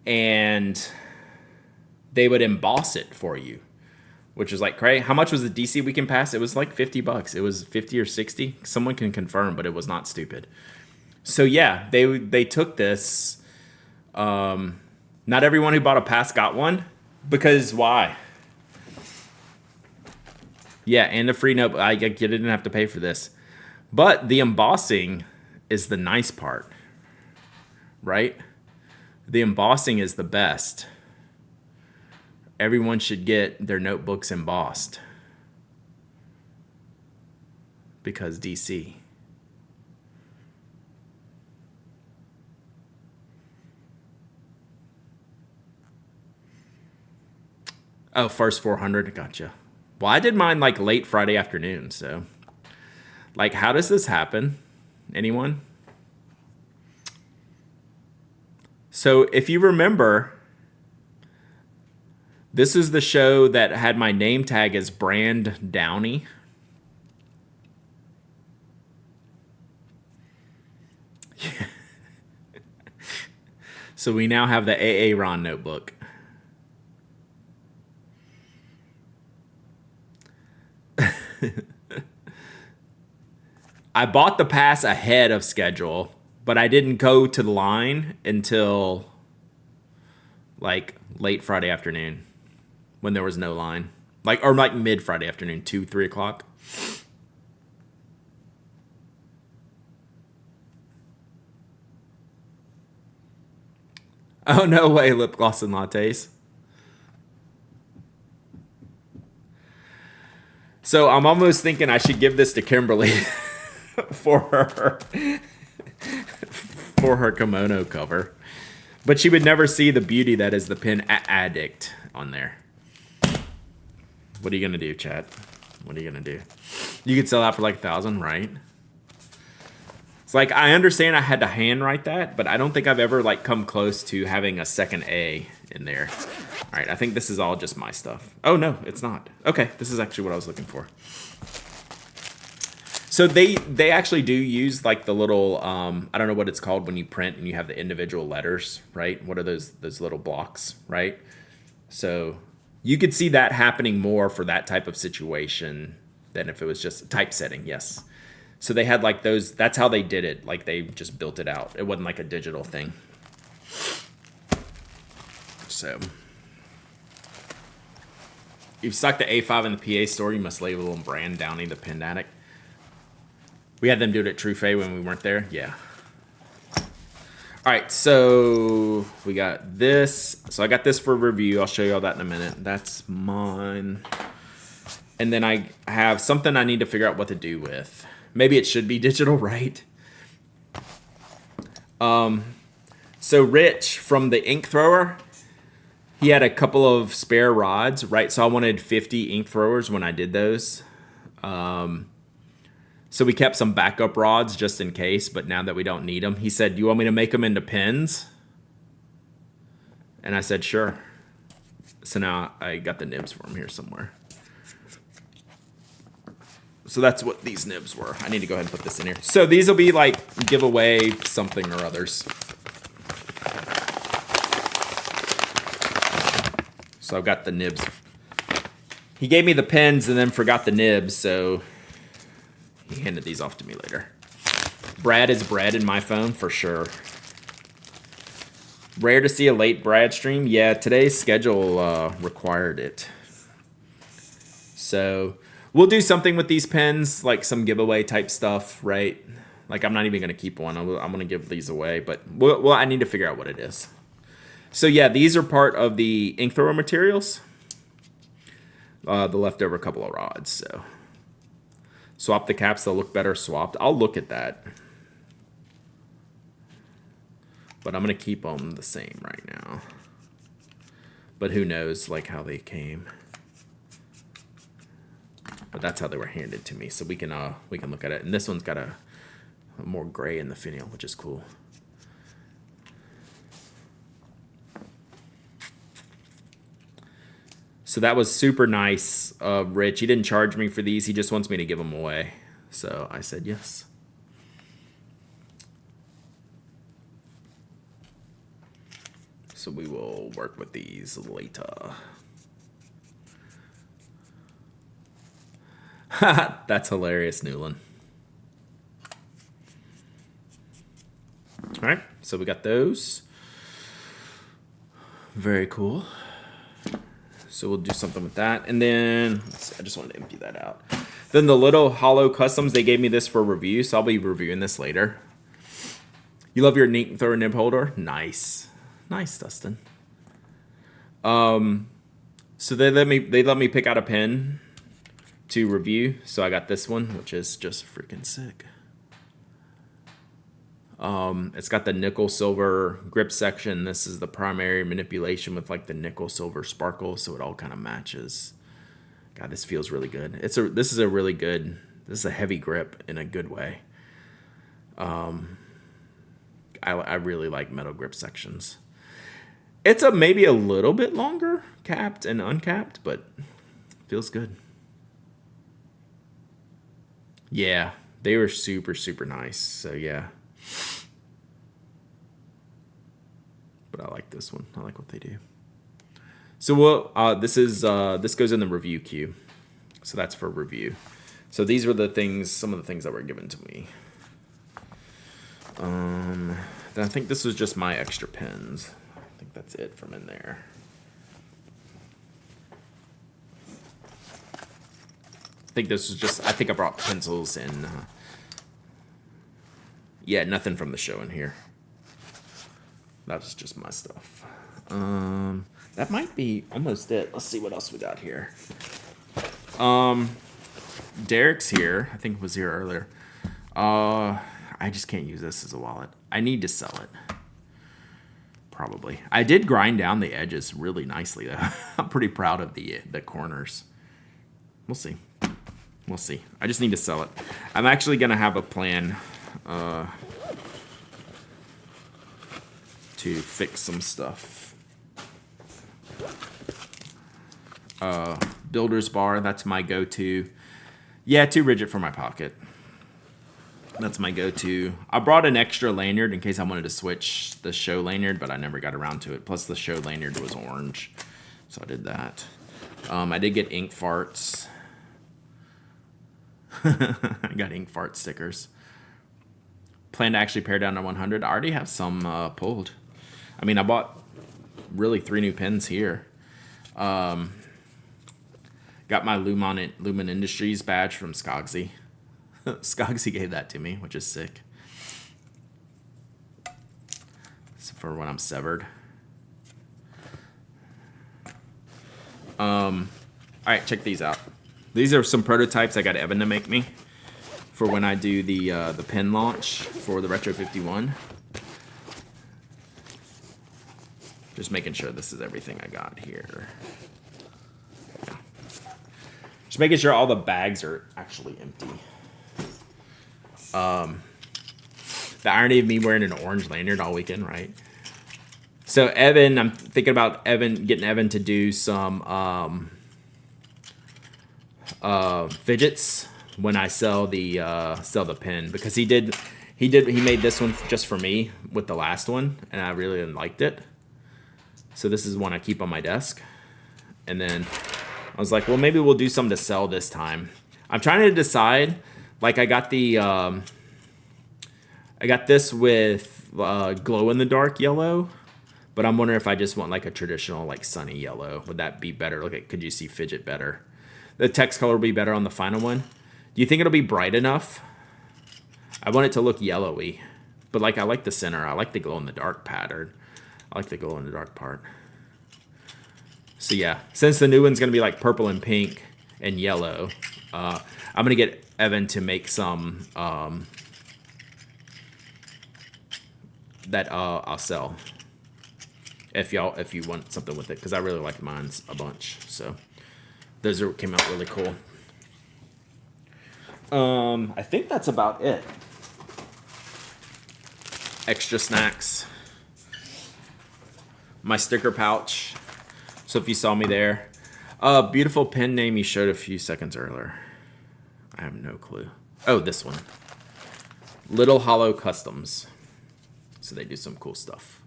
and they would emboss it for you, which is like crazy. How much was the DC weekend pass? It was like $50. It was 50 or 60. Someone can confirm, but it was not stupid. So yeah, they took this. Not everyone who bought a pass got one, because why? Yeah, and a free notebook. I didn't have to pay for this. But the embossing is the nice part, right? The embossing is the best. Everyone should get their notebooks embossed. Because DC. Oh, first 400. Gotcha. Well, I did mine like late Friday afternoon, so. Like, how does this happen? Anyone? So, if you remember, this is the show that had my name tag as Brand Downey. So we now have the AA Ron notebook. I bought the pass ahead of schedule, but I didn't go to the line until like late Friday afternoon when there was no line. Or mid Friday afternoon, 2, 3 o'clock. Oh, no way, lip gloss and lattes. So I'm almost thinking I should give this to Kimberly. for her for her kimono cover. But she would never see the beauty that is the pin addict on there. What are you gonna do, chat? What are you gonna do? You could sell that for like 1,000, right? It's like, I understand I had to handwrite that, but I don't think I've ever like come close to having a second A in there. All right, I think this is all just my stuff. Oh no, it's not. Okay, this is actually what I was looking for. So they actually do use like the little I don't know what it's called when you print and you have the individual letters, right? What are those little blocks, right? So you could see that happening more for that type of situation than if it was just typesetting, yes. So they had like those, that's how they did it. Like they just built it out. It wasn't like a digital thing. So if you stock the A5 in the PA store, you must label and brand Downy the Pin Addict. We had them do it at True Fae when we weren't there. Yeah. All right, so we got this. So I got this for review. I'll show you all that in a minute. That's mine. And then I have something I need to figure out what to do with. Maybe it should be digital, right? So Rich from the ink thrower, he had a couple of spare rods, right? So I wanted 50 ink throwers when I did those. So we kept some backup rods just in case, but now that we don't need them, he said, "Do you want me to make them into pins?" And I said, "Sure." So now I got the nibs for him here somewhere. So that's what these nibs were. I need to go ahead and put this in here. So these will be like giveaway something or others. So I've got the nibs. He gave me the pins and then forgot the nibs, so he handed these off to me later. Brad is Brad in my phone for sure. Rare to see a late Brad stream. Yeah, today's schedule required it. So we'll do something with these pens, like some giveaway type stuff, right? Like I'm not even going to keep one. I'm going to give these away, but well, I need to figure out what it is. So yeah, these are part of the ink thrower materials. The leftover couple of rods, so. Swap the caps, they'll look better swapped. I'll look at that. But I'm going to keep them the same right now. But who knows, like, how they came. But that's how they were handed to me, so we can look at it. And this one's got a more gray in the finial, which is cool. So that was super nice of Rich. He didn't charge me for these. He just wants me to give them away. So I said yes. So we will work with these later. That's hilarious, Newland. All right, so we got those. Very cool. So we'll do something with that. And then, I just wanted to empty that out. Then the little hollow customs, they gave me this for review, so I'll be reviewing this later. You love your ink thrower nib holder? Nice. Nice, Dustin. So they let me pick out a pen to review. So I got this one, which is just freaking sick. It's got the nickel silver grip section. This is the primary manipulation with like the nickel silver sparkle, so it all kind of matches. God, this feels really good. This is a heavy grip in a good way. I really like metal grip sections. It's maybe a little bit longer capped and uncapped, but feels good. Yeah, they were super, super nice. So yeah. But I like this one. I like what they do. So this goes in the review queue. So that's for review. So these were some of the things that were given to me. Then I think this was just my extra pens. I think that's it from in there. I think I brought pencils and yeah, nothing from the show in here. That was just my stuff. That might be almost it. Let's see what else we got here. Derek's here. I think was here earlier. I just can't use this as a wallet. I need to sell it. Probably. I did grind down the edges really nicely though. I'm pretty proud of the corners. We'll see. We'll see. I just need to sell it. I'm actually gonna have a plan to fix some stuff. Builder's bar, that's my go-to. Yeah, too rigid for my pocket. That's my go-to. I brought an extra lanyard in case I wanted to switch the show lanyard, but I never got around to it. Plus the show lanyard was orange, so I did that. I did get ink farts. I got ink fart stickers. Plan to actually pare down to 100. I already have some pulled. I mean, I bought really 3 new pens here. Got my Lumen Industries badge from Skogsy. Skogsy gave that to me, which is sick. It's for when I'm severed. All right, check these out. These are some prototypes I got Evan to make me for when I do the pen launch for the Retro 51. Just making sure this is everything I got here. Yeah. Just making sure all the bags are actually empty. The irony of me wearing an orange lanyard all weekend, right? So Evan, I'm thinking about getting Evan to do some fidgets when I sell the pen, because he made this one just for me with the last one, and I really liked it. So this is one I keep on my desk. And then I was like, well, maybe we'll do some to sell this time. I'm trying to decide. Like I got this with glow in the dark yellow, but I'm wondering if I just want like a traditional like sunny yellow. Would that be better? Could you see fidget better? The text color will be better on the final one. Do you think it'll be bright enough? I want it to look yellowy, but like I like the center. I like the glow in the dark pattern. I like the glow in the dark part. So yeah, since the new one's gonna be like purple and pink and yellow, I'm gonna get Evan to make some that I'll sell if you want something with it, because I really like mine's a bunch. So those came out really cool. I think that's about it. Extra snacks. My sticker pouch. So if you saw me there. Beautiful pen name you showed a few seconds earlier. I have no clue. Oh, this one. Little Hollow Customs. So they do some cool stuff.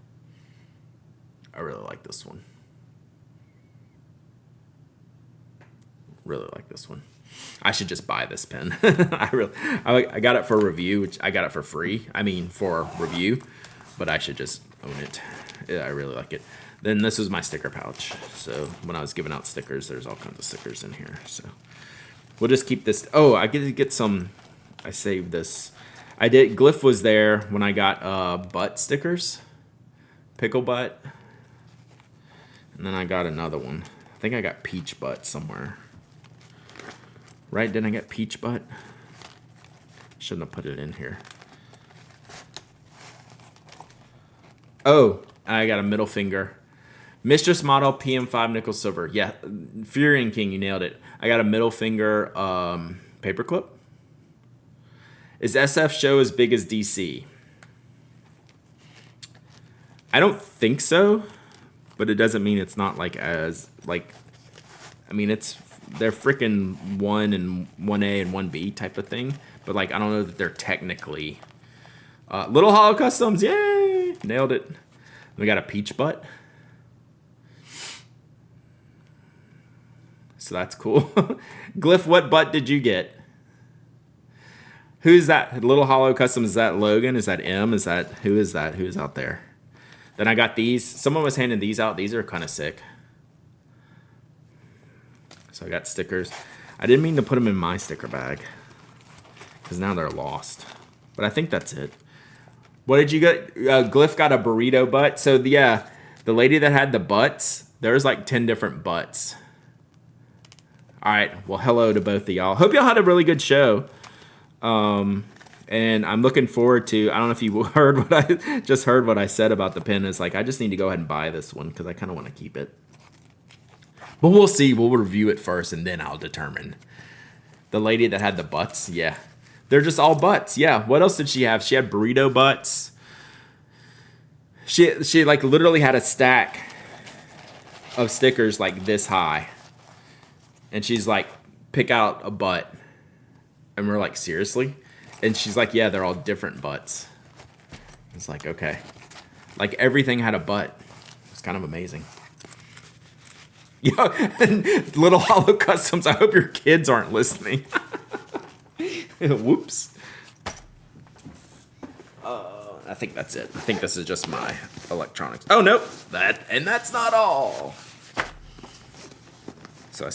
I really like this one. Really like this one. I should just buy this pen. I got it for review, which I got it for free. I mean, for review, but I should just own it. Yeah, I really like it. Then this was my sticker pouch. So when I was giving out stickers, there's all kinds of stickers in here. So we'll just keep this. Oh, I get to get some. I saved this. I did. Glyph was there when I got butt stickers, pickle butt, and then I got another one. I think I got peach butt somewhere. Right? Didn't I get peach butt? Shouldn't have put it in here. Oh, I got a middle finger. Mistress Model PM5 Nickel Silver. Yeah, Furion King, you nailed it. I got a middle finger paperclip. Is SF show as big as DC? I don't think so, but it doesn't mean it's not like as like. I mean, they're freaking 1 and 1A and 1B type of thing, but like I don't know that they're technically. Little Hollow Customs, yay! Nailed it. We got a peach butt. So that's cool. Glyph, what butt did you get? Who's that? Little Hollow Customs, is that Logan? Is that M? Who is that? Who is out there? Then I got these. Someone was handing these out. These are kind of sick. So I got stickers. I didn't mean to put them in my sticker bag, because now they're lost. But I think that's it. What did you get? Glyph got a burrito butt. So yeah, the lady that had the butts, there's like 10 different butts. All right. Well, hello to both of y'all. Hope y'all had a really good show. And I'm looking forward to, I don't know if you heard what I said about the pen. It's like, I just need to go ahead and buy this one because I kind of want to keep it. But we'll see. We'll review it first and then I'll determine. The lady that had the butts, yeah. They're just all butts, yeah. What else did she have? She had burrito butts. She like literally had a stack of stickers like this high. And she's like, pick out a butt. And we're like, seriously? And she's like, yeah, they're all different butts. It's like, okay. Like everything had a butt. It's kind of amazing. Yo, and Little Hollow Customs, I hope your kids aren't listening. Whoops. I think that's it. I think this is just my electronics. Oh, nope. That's not all. So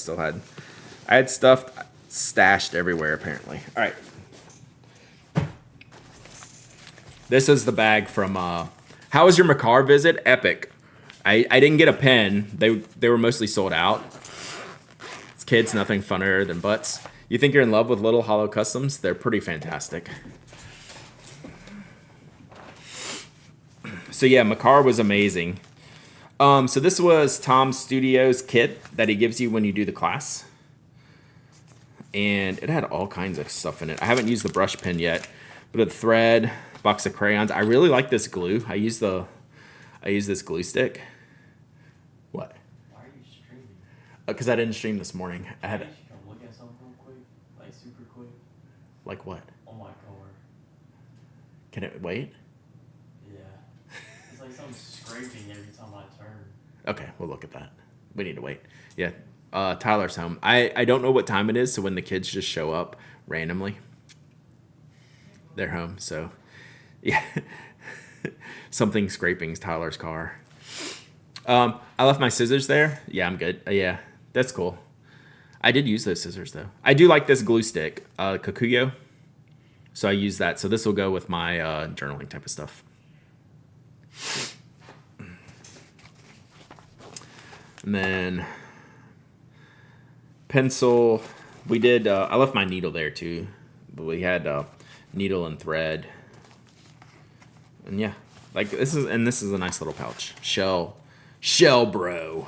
I had stuff stashed everywhere, apparently. All right. This is the bag from, how was your Makar visit? Epic. I didn't get a pen. They were mostly sold out. It's kids, nothing funnier than butts. You think you're in love with Little Hollow Customs? They're pretty fantastic. So yeah, Makar was amazing. So this was Tom Studios kit that he gives you when you do the class. And it had all kinds of stuff in it. I haven't used the brush pen yet, but a thread, box of crayons. I really like this glue. I use this glue stick. What? Why are you streaming? Because I didn't stream this morning. I had. You should come look at something real quick, like super quick. Like what? Oh my god. Can it wait? Yeah. It's like something scraping every time I turn. Okay, we'll look at that. We need to wait. Yeah. Tyler's home. I don't know what time it is, so when the kids just show up randomly, they're home. So, yeah. Something scraping Tyler's car. I left my scissors there. Yeah, I'm good. Yeah, that's cool. I did use those scissors, though. I do like this glue stick, Kakuyo. So I use that. So this will go with my journaling type of stuff. And then pencil. We did, I left my needle there, too. But we had needle and thread. And yeah, like this is a nice little pouch. Shell bro.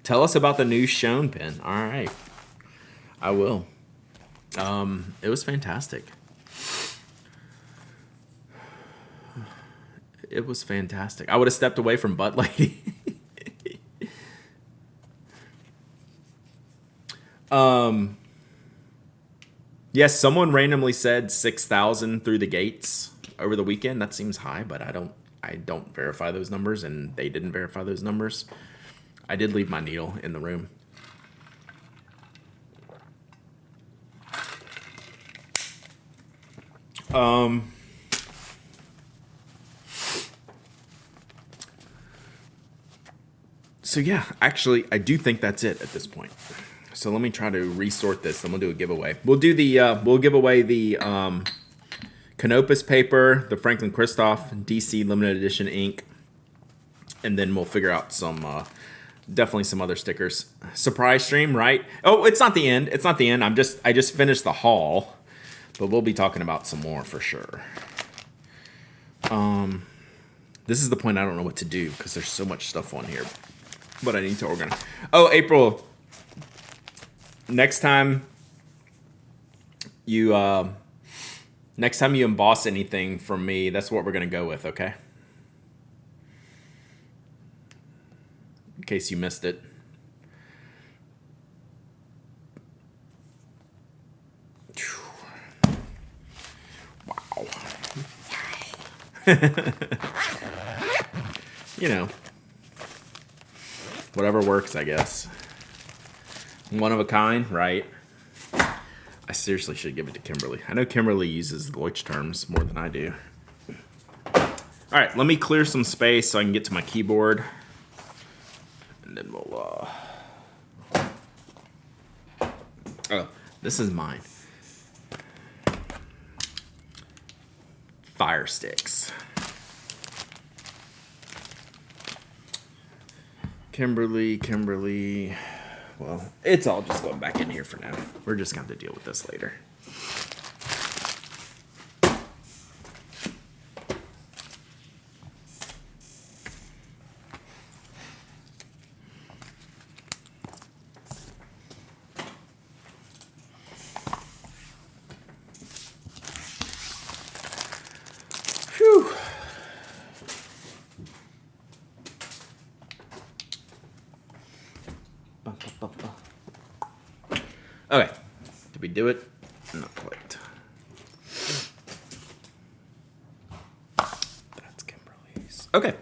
Tell us about the new Shone pen. All right, I will. It was fantastic. It was fantastic. I would have stepped away from Butt Lady. Yes, someone randomly said 6,000 through the gates over the weekend. That seems high, but I don't verify those numbers, and they didn't verify those numbers. I did leave my needle in the room. So yeah, actually, I do think that's it at this point. So let me try to resort this. Then we'll do a giveaway. We'll give away the Canopus paper, the Franklin Christoph DC limited edition ink, and then we'll figure out definitely some other stickers. Surprise stream, right? Oh, it's not the end. It's not the end. I just finished the haul, but we'll be talking about some more for sure. This is the point I don't know what to do because there's so much stuff on here, but I need to organize. Oh, April. Next time you emboss anything from me, that's what we're gonna go with, okay? In case you missed it. Wow. You know, whatever works, I guess. One of a kind, right? I seriously should give it to Kimberly. I know Kimberly uses Leuchtturms more than I do. All right, let me clear some space so I can get to my keyboard. And then we'll... Oh, this is mine. Fire sticks. Kimberly. Well, it's all just going back in here for now. We're just going to have to deal with this later. Whew. Okay. Did we do it? Not quite. That's Kimberly's. Okay.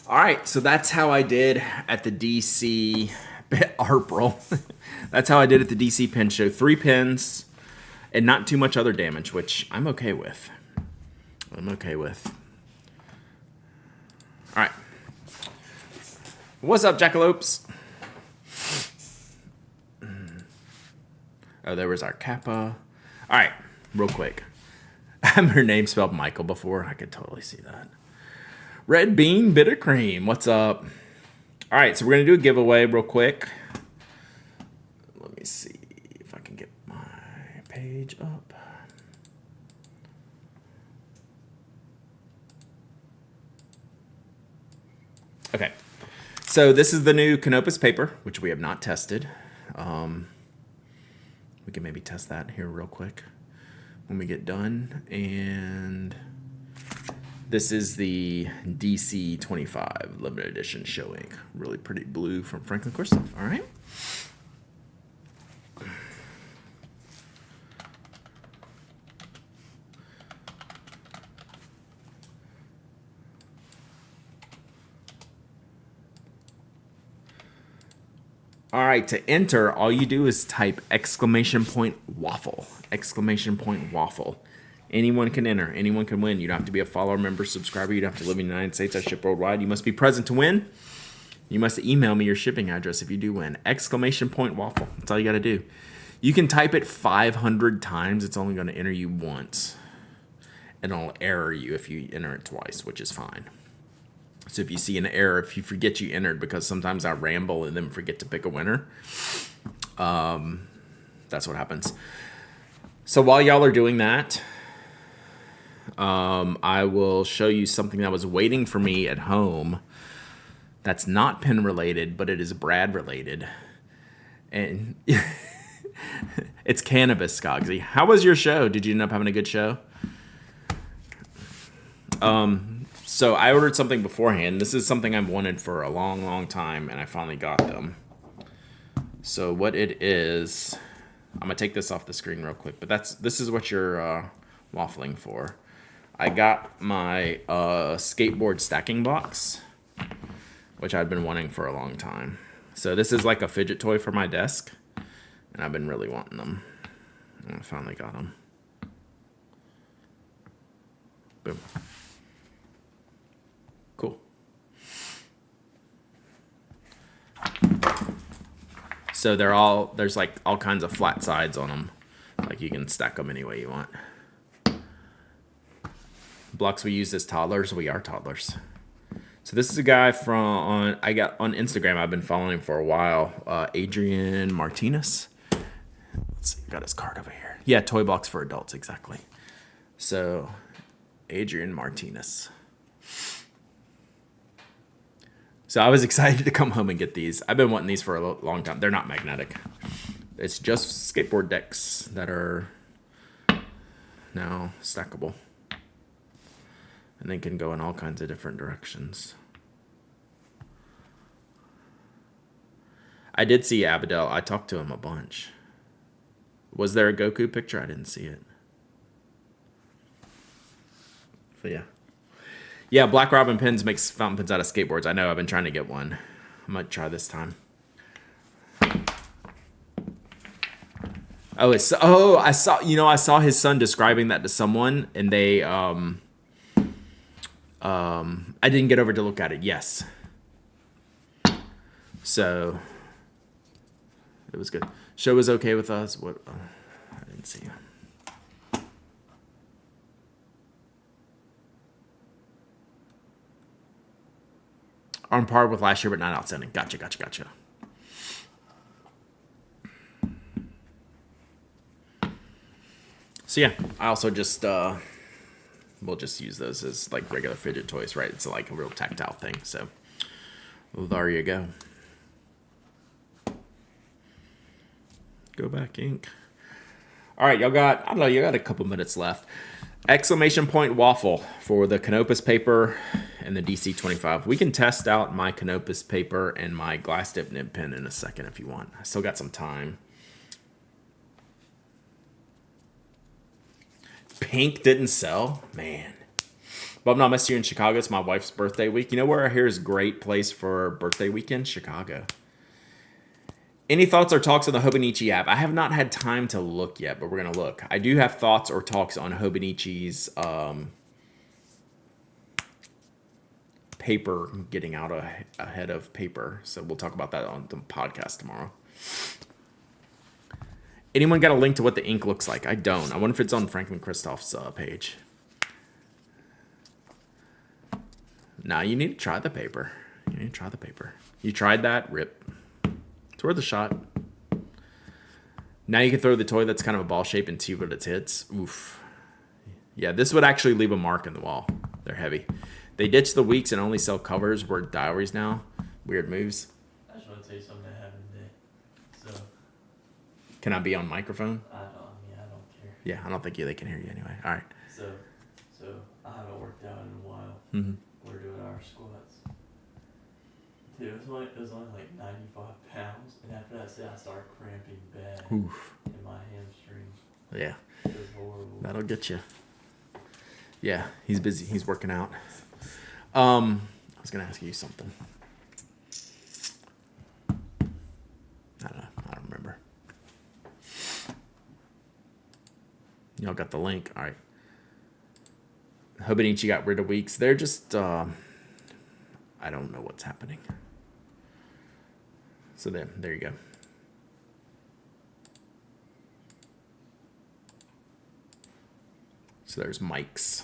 All right. So that's how I did at the DC ARP roll. That's how I did at the DC pin show. 3 pins and not too much other damage, which I'm okay with. I'm okay with. All right. What's up, jackalopes? Oh, there was our Kappa. All right, real quick. I have her name spelled Michael before. I could totally see that. Red Bean Bitter Cream. What's up? All right, so we're going to do a giveaway real quick. Let me see if I can get my page up. Okay. So this is the new Canopus paper, which we have not tested. We can maybe test that here real quick when we get done. And this is the DC 25 limited edition show ink. Really pretty blue from Franklin Christoph. All right. All right, to enter, all you do is type !waffle. !waffle. Anyone can enter. Anyone can win. You don't have to be a follower, member, subscriber. You don't have to live in the United States. I ship worldwide. You must be present to win. You must email me your shipping address if you do win. !waffle. That's all you got to do. You can type it 500 times. It's only going to enter you once. And it'll error you if you enter it twice, which is fine. So if you see an error, if you forget you entered, because sometimes I ramble and then forget to pick a winner, that's what happens. So while y'all are doing that, I will show you something that was waiting for me at home that's not pin related, but it is Brad related. And it's cannabis, Skogsy. How was your show? Did you end up having a good show? So I ordered something beforehand. This is something I've wanted for a long, long time, and I finally got them. So what it is, I'm gonna take this off the screen real quick, but this is what you're waffling for. I got my skateboard stacking box, which I've been wanting for a long time. So this is like a fidget toy for my desk, and I've been really wanting them. And I finally got them. Boom. Cool. So there's like all kinds of flat sides on them. Like you can stack them any way you want. Blocks we use as toddlers. We are toddlers. So this is a guy on Instagram. I've been following him for a while. Adrian Martinez. Let's see, got his card over here. Yeah, toy box for adults, exactly. So Adrian Martinez. So I was excited to come home and get these. I've been wanting these for a long time. They're not magnetic. It's just skateboard decks that are now stackable. And they can go in all kinds of different directions. I did see Abadel. I talked to him a bunch. Was there a Goku picture? I didn't see it. So yeah. Yeah, Black Robin pins makes fountain pens out of skateboards. I know, I've been trying to get one. I might try this time. I saw his son describing that to someone, and they I didn't get over to look at it. Yes. So it was good. Show was okay with us. What I didn't see. On par with last year, but not outstanding. Gotcha. So yeah, I also just we'll just use those as like regular fidget toys, right? It's like a real tactile thing. So well, there you go. Go back, ink. All right, y'all got, I don't know, you got a couple minutes left. Exclamation point waffle for the Canopus paper and the DC-25. We can test out my Canopus paper and my glass dip nib pen in a second if you want. I still got some time. Pink didn't sell? Man. But I'm not missing you in Chicago. It's my wife's birthday week. You know where I hear is a great place for birthday weekend? Chicago. Any thoughts or talks on the Hobonichi app? I have not had time to look yet, but we're going to look. I do have thoughts or talks on Hobonichi's paper getting out ahead of paper. So we'll talk about that on the podcast tomorrow. Anyone got a link to what the ink looks like? I don't. I wonder if it's on Franklin Christoph's page. Now you need to try the paper. You tried that? Rip. It's worth a shot. Now you can throw the toy that's kind of a ball shape and see what it hits. Oof. Yeah, this would actually leave a mark in the wall. They're heavy. They ditched the weeks and only sell covers. We're diaries now. Weird moves. I just want to tell you something that happened today. So. Can I be on microphone? I don't care. Yeah, I don't think they can hear you anyway. All right. So I haven't worked out in a while. Mm-hmm. We're doing our squats. Dude, it was only like 95 pounds, and after that set, I started cramping bad Oof. in my hamstrings. Yeah. It was horrible. That'll get you. Yeah, he's busy. He's working out. I was gonna ask you something. I don't remember. Y'all got the link. All right. Hobonichi got rid of weeks. They're just, I don't know what's happening. So there you go. So there's Mike's.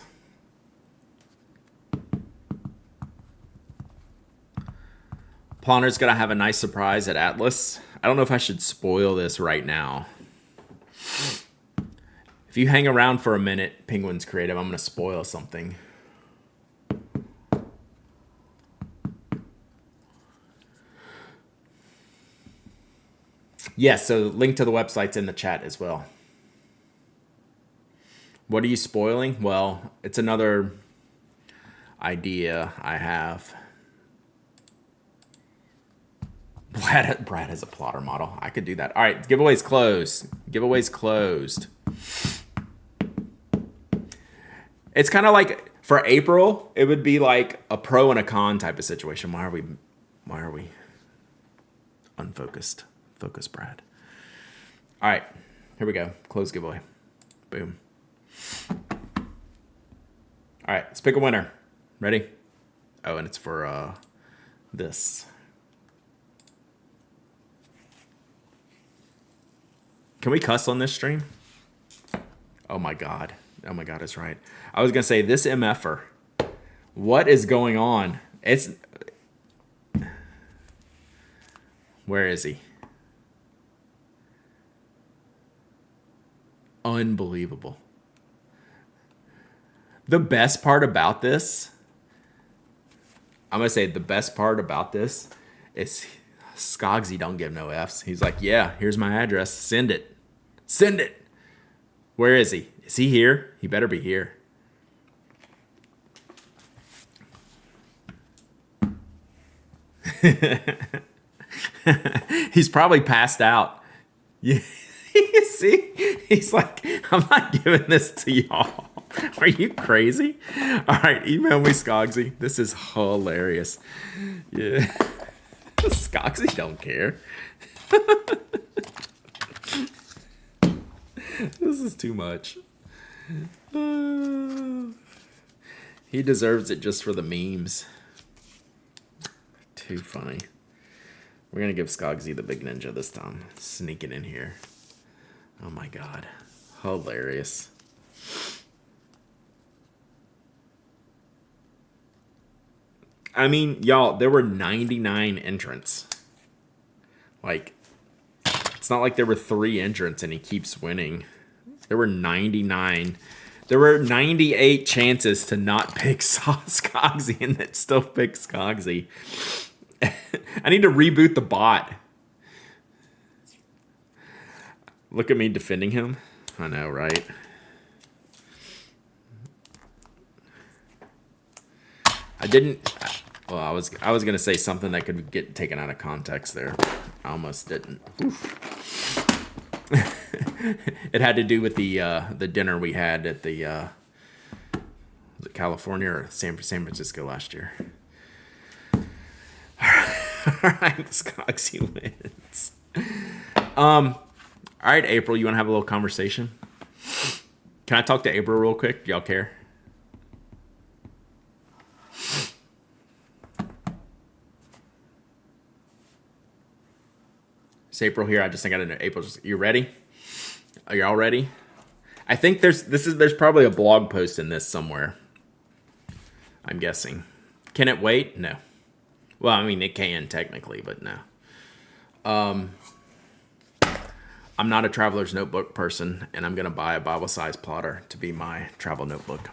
Plonner's gonna have a nice surprise at Atlas. I don't know if I should spoil this right now. If you hang around for a minute, Penguin's Creative, I'm gonna spoil something. Yes, so link to the website's in the chat as well. What are you spoiling? Well, it's another idea I have. Brad has a plotter model. I could do that. All right, giveaways closed. It's kind of like for April, it would be like a pro and a con type of situation. Why are we unfocused? Focus, Brad. All right, here we go. Close giveaway. Boom. All right, let's pick a winner. Ready? Oh, and it's for this. Can we cuss on this stream? Oh my God, it's right. I was gonna say this MFer. What is going on? Where is he? Unbelievable. The best part about this, I'm going to say the best part about this is Skogsy don't give no Fs. He's like, yeah, here's my address. Send it. Where is he? Is he here? He better be here. He's probably passed out. Yeah. You see? He's like, I'm not giving this to y'all. Are you crazy? All right, email me, Skogsy. This is hilarious. Yeah. Skogsy don't care. This is too much. He deserves it just for the memes. Too funny. We're going to give Skogsy the big ninja this time. Sneaking in here. Oh my God. Hilarious. I mean, y'all, there were 99 entrants. Like, it's not like there were 3 entrants and he keeps winning. There were 99. There were 98 chances to not pick Sauce Cogsy, and it still picks Cogsy. I need to reboot the bot. Look at me defending him. I know, right? I didn't. Well, I was gonna say something that could get taken out of context there. I almost didn't. It had to do with the dinner we had at the was it California or San Francisco last year. All right, Scoxy wins. All right, April, you want to have a little conversation? Can I talk to April real quick? Y'all care? Is April here? I just think I didn't know. April, you ready? Are y'all ready? I think there's probably a blog post in this somewhere. I'm guessing. Can it wait? No. Well, I mean, it can technically, but no. I'm not a traveler's notebook person, and I'm going to buy a Bible-sized plotter to be my travel notebook.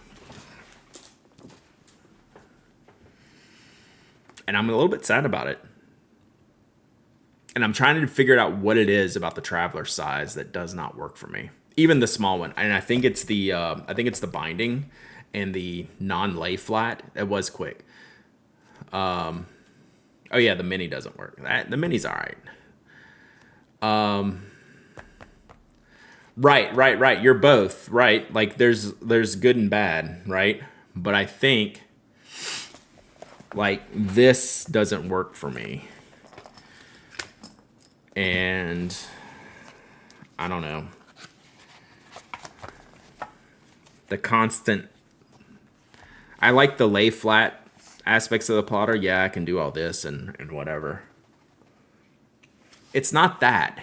And I'm a little bit sad about it. And I'm trying to figure out what it is about the traveler size that does not work for me. Even the small one. And I think it's the binding and the non-lay flat. It was quick. Oh yeah, the mini doesn't work. The mini's all right. Right. You're both right. Like there's good and bad, right? But I think like this doesn't work for me. And I don't know. The constant. I like the lay flat aspects of the plotter. Yeah, I can do all this and whatever. It's not that.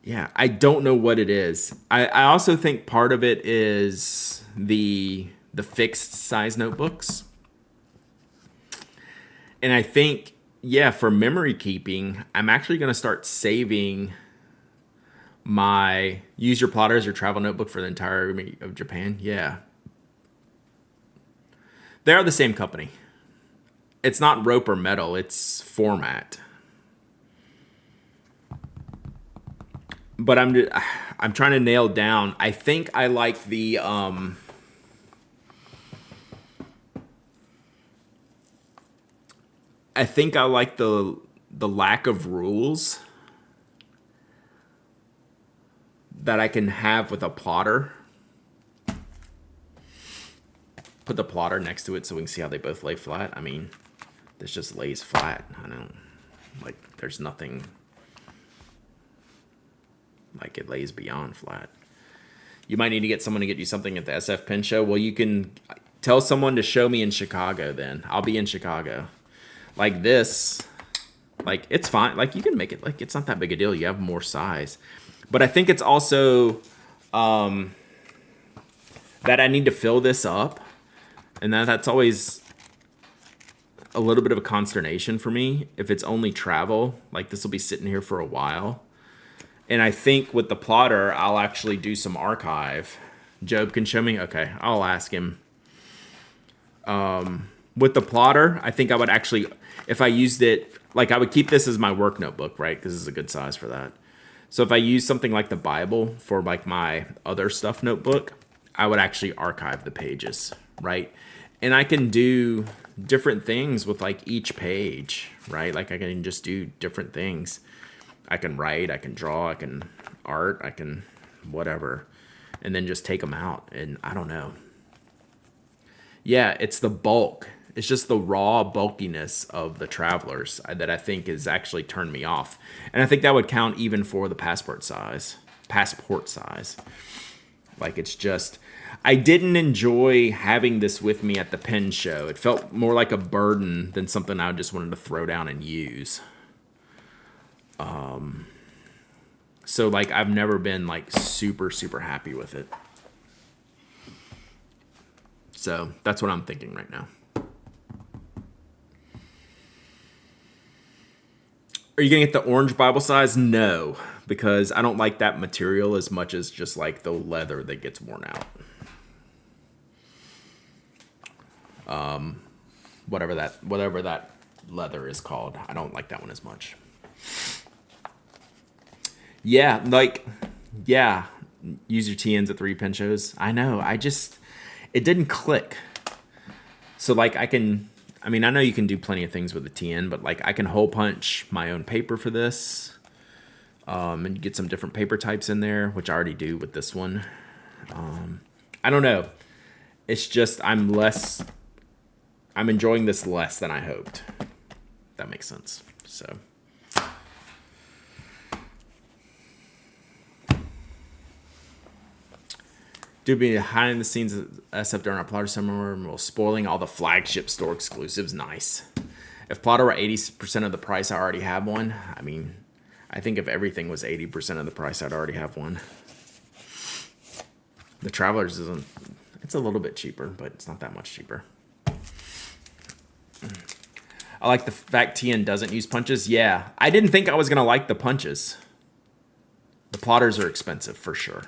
Yeah, I don't know what it is. I also think part of it is the fixed size notebooks. And I think, yeah, for memory keeping, I'm actually going to start saving my use your plotter as your travel notebook for the entirety of Japan. Yeah. They are the same company. It's not rope or metal, it's format. But I'm trying to nail down. I think I like the I think I like the lack of rules that I can have with a plotter. Put the plotter next to it so we can see how they both lay flat. I mean, this just lays flat. I don't like. There's nothing like it lays beyond flat. You might need to get someone to get you something at the SF Pen Show. Well, you can tell someone to show me in Chicago. Then I'll be in Chicago. Like this, like it's fine. Like you can make it. Like it's not that big a deal. You have more size, but I think it's also that I need to fill this up, and that's always a little bit of a consternation for me. If it's only travel, like this will be sitting here for a while. And I think with the plotter, I'll actually do some archive. Job can show me? Okay, I'll ask him. With the plotter, I think I would actually, if I used it, like I would keep this as my work notebook, right? Because this is a good size for that. So if I use something like the Bible for like my other stuff notebook, I would actually archive the pages, right? And I can do different things with like each page, right? Like I can just do different things. I can write, I can draw, I can art, I can whatever, and then just take them out. And I don't know. Yeah, it's the bulk. It's just the raw bulkiness of the Travelers that I think has actually turned me off. And I think that would count even for the passport size. Like it's just, I didn't enjoy having this with me at the pen show. It felt more like a burden than something I just wanted to throw down and use. So like I've never been like super, super happy with it. So that's what I'm thinking right now. Are you gonna get the orange Bible size? No, because I don't like that material as much as just like the leather that gets worn out. Whatever that leather is called, I don't like that one as much. Yeah, use your TNs at 3 pinchos. I know, it didn't click. So like I know you can do plenty of things with the TN, but like I can hole punch my own paper for this. And get some different paper types in there, which I already do with this one. I don't know. It's just I'm enjoying this less than I hoped. That makes sense. So. Dude, being behind the scenes of SF during our Plotter summer while spoiling all the flagship store exclusives. Nice. If Plotter were 80% of the price, I already have one. I mean, I think if everything was 80% of the price, I'd already have one. The Travelers it's a little bit cheaper, but it's not that much cheaper. I like the fact TN doesn't use punches. Yeah, I didn't think I was going to like the punches. The Plotters are expensive for sure.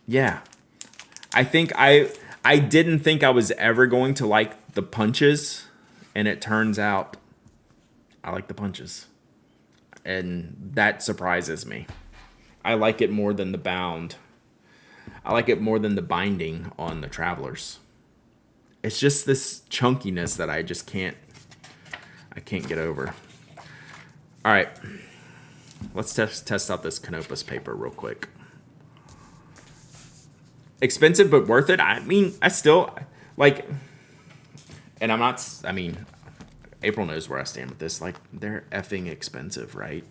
Yeah. I think I didn't think I was ever going to like the punches, and it turns out I like the punches. And that surprises me. I like it more than the bound. I like it more than the binding on the Travelers. It's just this chunkiness that I can't get over. All right. Let's test out this Canopus paper real quick. Expensive but worth it. I mean, I still like, and I'm not. I mean, April knows where I stand with this. Like, they're effing expensive, right?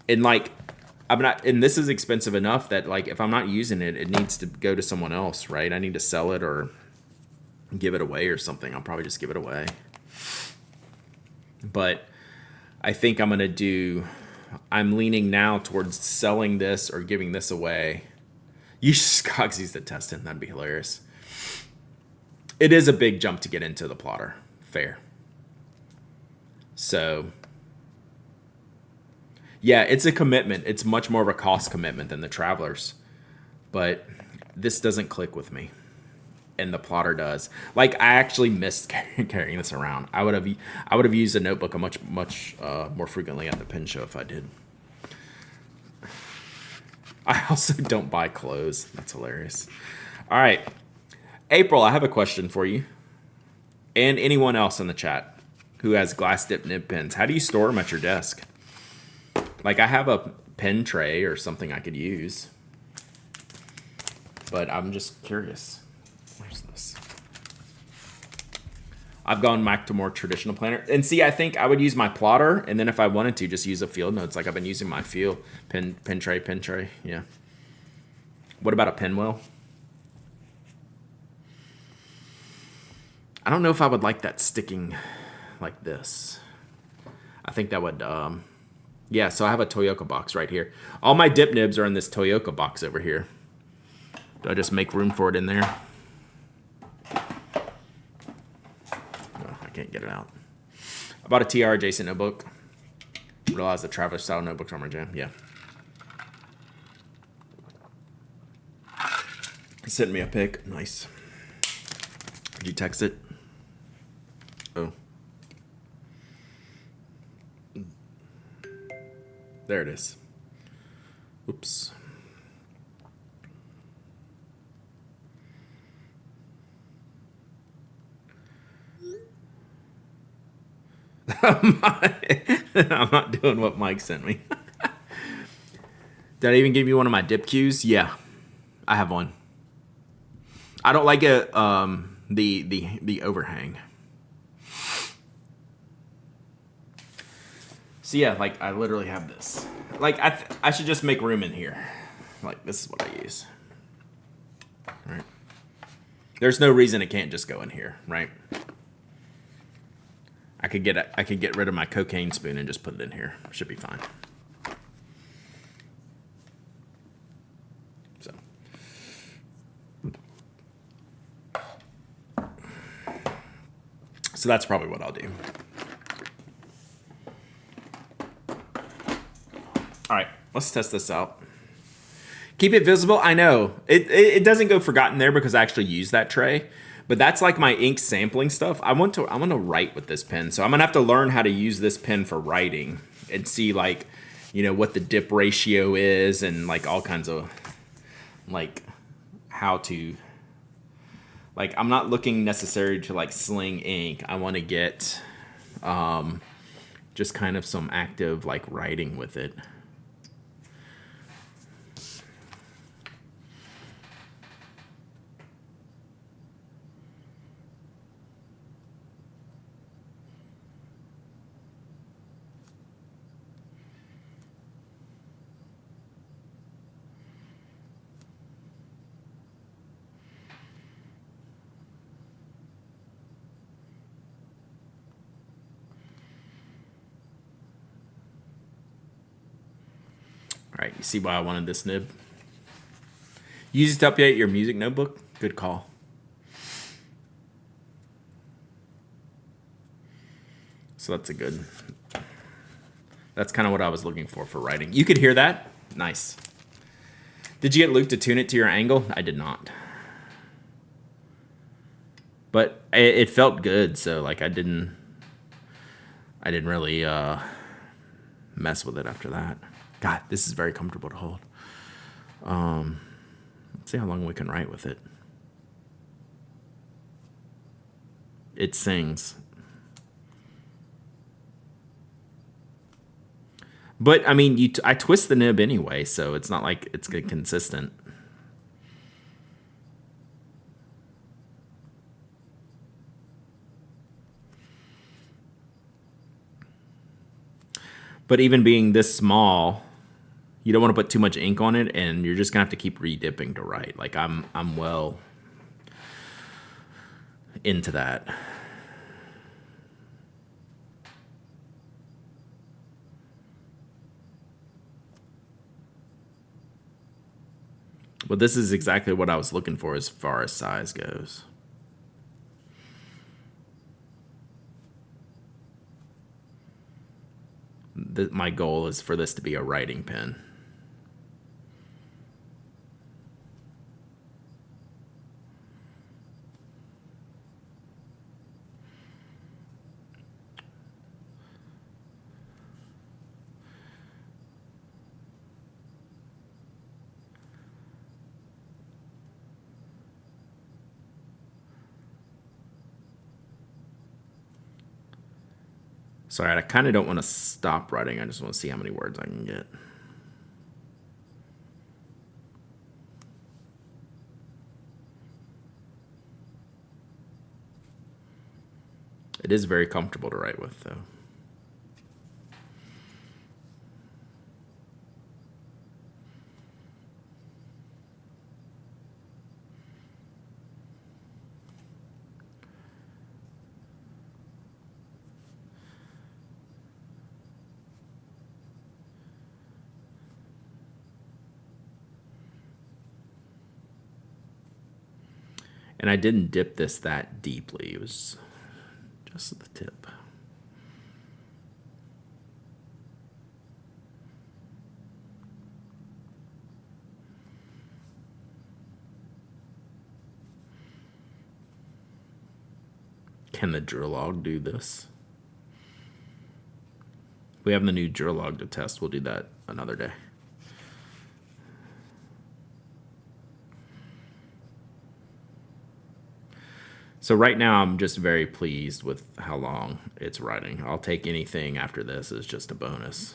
And like, I'm not. And this is expensive enough that like, if I'm not using it, it needs to go to someone else, right? I need to sell it or give it away or something. I'll probably just give it away. But I think I'm leaning now towards selling this or giving this away. Use Skogsies to test it. That'd be hilarious. It is a big jump to get into the Plotter. Fair. So, yeah, it's a commitment. It's much more of a cost commitment than the Travelers. But this doesn't click with me. And the Plotter does. Like, I actually missed carrying this around. I would have used a notebook a much more frequently at the pin show if I did. I also don't buy clothes. That's hilarious. All right. April, I have a question for you. And anyone else in the chat who has glass dip nib pens. How do you store them at your desk? Like, I have a pen tray or something I could use. But I'm just curious. Where's this? I've gone back to more traditional planner. And see, I think I would use my Plotter, and then if I wanted to, just use a field notes. Like I've been using my field pen tray. Yeah. What about a pinwheel? I don't know if I would like that sticking like this. I think that would, yeah, so I have a Toyoka box right here. All my dip nibs are in this Toyoka box over here. Do I just make room for it in there? Can't get it out. I bought a TR adjacent notebook. Realized the Traveler style notebooks are my jam. Yeah. Sent me a pic. Nice. Did you text it? Oh. There it is. Oops. I'm not doing what Mike sent me. Did I even give you one of my dip cues? Yeah, I have one. I don't like it. The overhang. So yeah, like I literally have this. Like I should just make room in here. Like this is what I use. Right. There's no reason it can't just go in here, right? I could get rid of my cocaine spoon and just put it in here. Should be fine. So. So that's probably what I'll do. All right, let's test this out. Keep it visible. I know it doesn't go forgotten there because I actually use that tray, but that's like my ink sampling stuff. I want to write with this pen, so I'm gonna have to learn how to use this pen for writing and see like, you know, what the dip ratio is and like all kinds of like how to. Like, I'm not looking necessarily to like sling ink. I want to get just kind of some active like writing with it. All right, you see why I wanted this nib? Use it to update your music notebook. Good call. So that's a good. That's kind of what I was looking for writing. You could hear that? Nice. Did you get Luke to tune it to your angle? I did not. But it felt good, so like I didn't really mess with it after that. God, this is very comfortable to hold. Let's see how long we can write with it. It sings. But I mean, I twist the nib anyway, so it's not like it's consistent. But even being this small, you don't want to put too much ink on it, and you're just gonna have to keep re-dipping to write. Like I'm well into that. But this is exactly what I was looking for as far as size goes. My goal is for this to be a writing pen. Sorry, I kind of don't want to stop writing. I just want to see how many words I can get. It is very comfortable to write with, though. And I didn't dip this that deeply. It was just the tip. Can the Duralog do this? We have the new Duralog to test. We'll do that another day. So right now I'm just very pleased with how long it's writing. I'll take anything after this as just a bonus.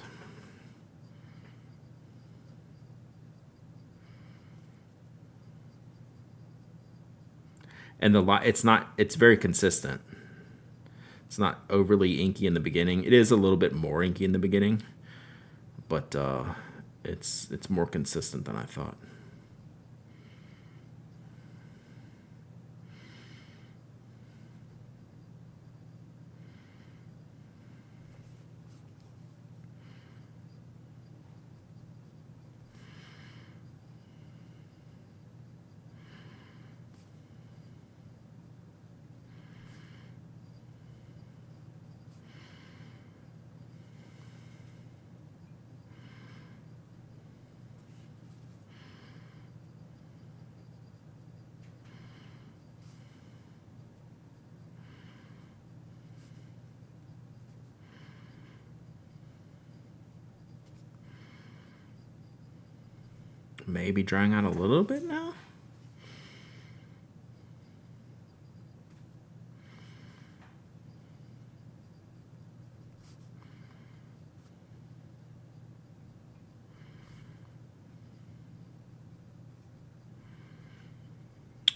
And it's very consistent. It's not overly inky in the beginning. It is a little bit more inky in the beginning, but it's more consistent than I thought. Maybe drying out a little bit now.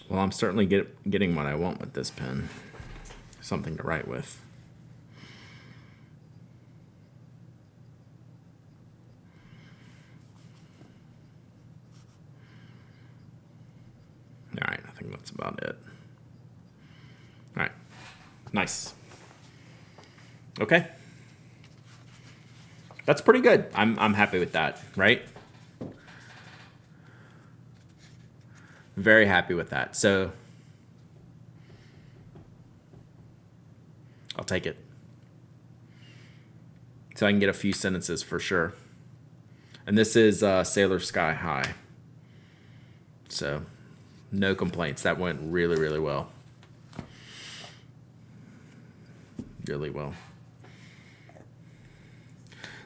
Well, I'm certainly getting what I want with this pen. Something to write with. All right, I think that's about it. All right, nice. Okay, that's pretty good. I'm happy with that, right? Very happy with that. So I'll take it. So I can get a few sentences for sure. And this is Sailor Sky High. So no complaints. That went really, really well. Really well.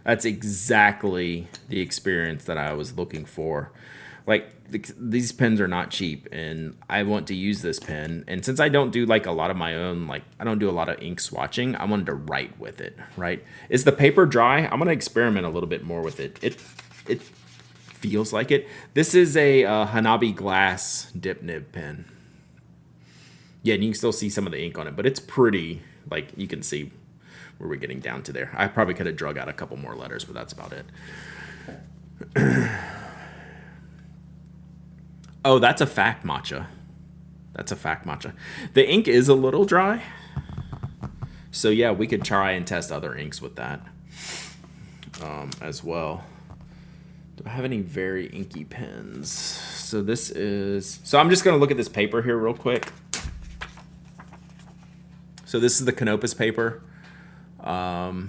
That's exactly the experience that I was looking for. Like, these pens are not cheap, and I want to use this pen. And since I don't do like a lot of my own, like I don't do a lot of ink swatching, I wanted to write with it, right? Is the paper dry? I'm gonna experiment a little bit more with it. It feels like it. This is a Hanabi glass dip nib pen. Yeah, and you can still see some of the ink on it, but it's pretty, like you can see where we're getting down to there. I probably could have drug out a couple more letters, but that's about it. Oh, that's a fact, Matcha. That's a fact, Matcha. The ink is a little dry. So yeah, we could try and test other inks with that as well. Do I have any very inky pens? So this is... So I'm just going to look at this paper here real quick. So this is the Canopus paper. So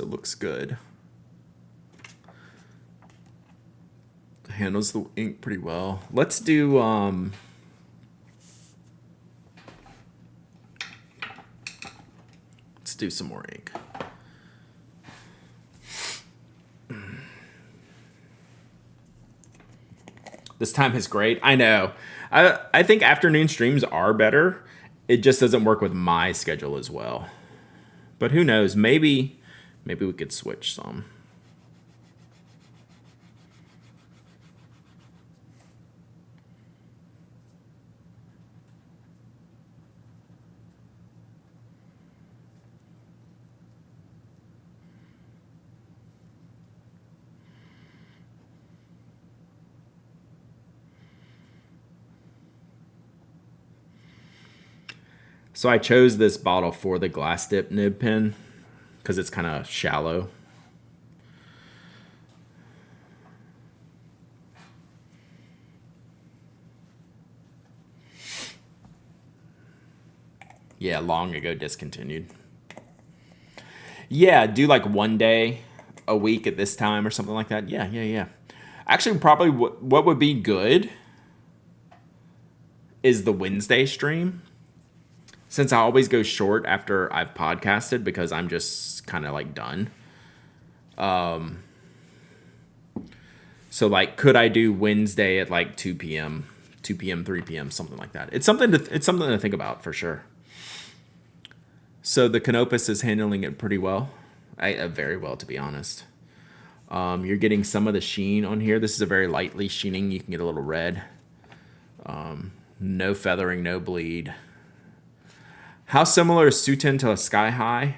it looks good. Handles the ink pretty well. Let's do some more ink. This time is great. I know. I think afternoon streams are better. It just doesn't work with my schedule as well. But who knows? Maybe we could switch some. So I chose this bottle for the glass dip nib pen because it's kind of shallow. Yeah, long ago discontinued. Yeah, do like one day a week at this time or something like that. Yeah. Actually, probably what would be good is the Wednesday stream. Since I always go short after I've podcasted because I'm just kind of like done. So like, could I do Wednesday at like 2 p.m., 3 p.m., something like that? It's something to think about for sure. So the Canopus is handling it pretty well. Very well, to be honest. You're getting some of the sheen on here. This is a very lightly sheening. You can get a little red. No feathering, no bleed. How similar is Sutin to a Sky High?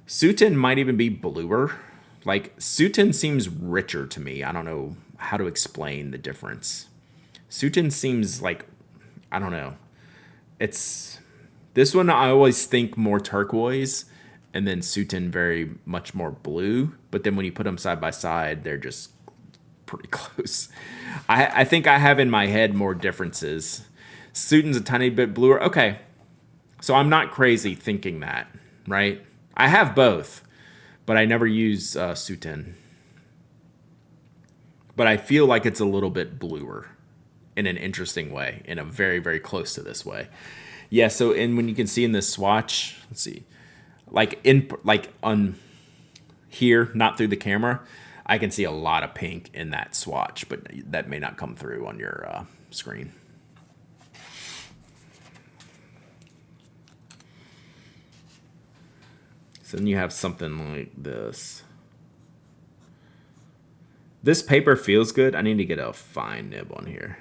Sutin might even be bluer. Like, Sutin seems richer to me. I don't know how to explain the difference. Sutin seems like, I don't know. It's... This one I always think more turquoise, and then Sutin very much more blue. But then when you put them side by side, they're just pretty close. I think I have in my head more differences. Sutin's a tiny bit bluer. Okay. So I'm not crazy thinking that, right? I have both, but I never use Sutin. But I feel like it's a little bit bluer in an interesting way, in a very, very close to this way. Yeah, so when you can see in this swatch, let's see, here, not through the camera, I can see a lot of pink in that swatch, but that may not come through on your screen. So then you have something like this. This paper feels good. I need to get a fine nib on here.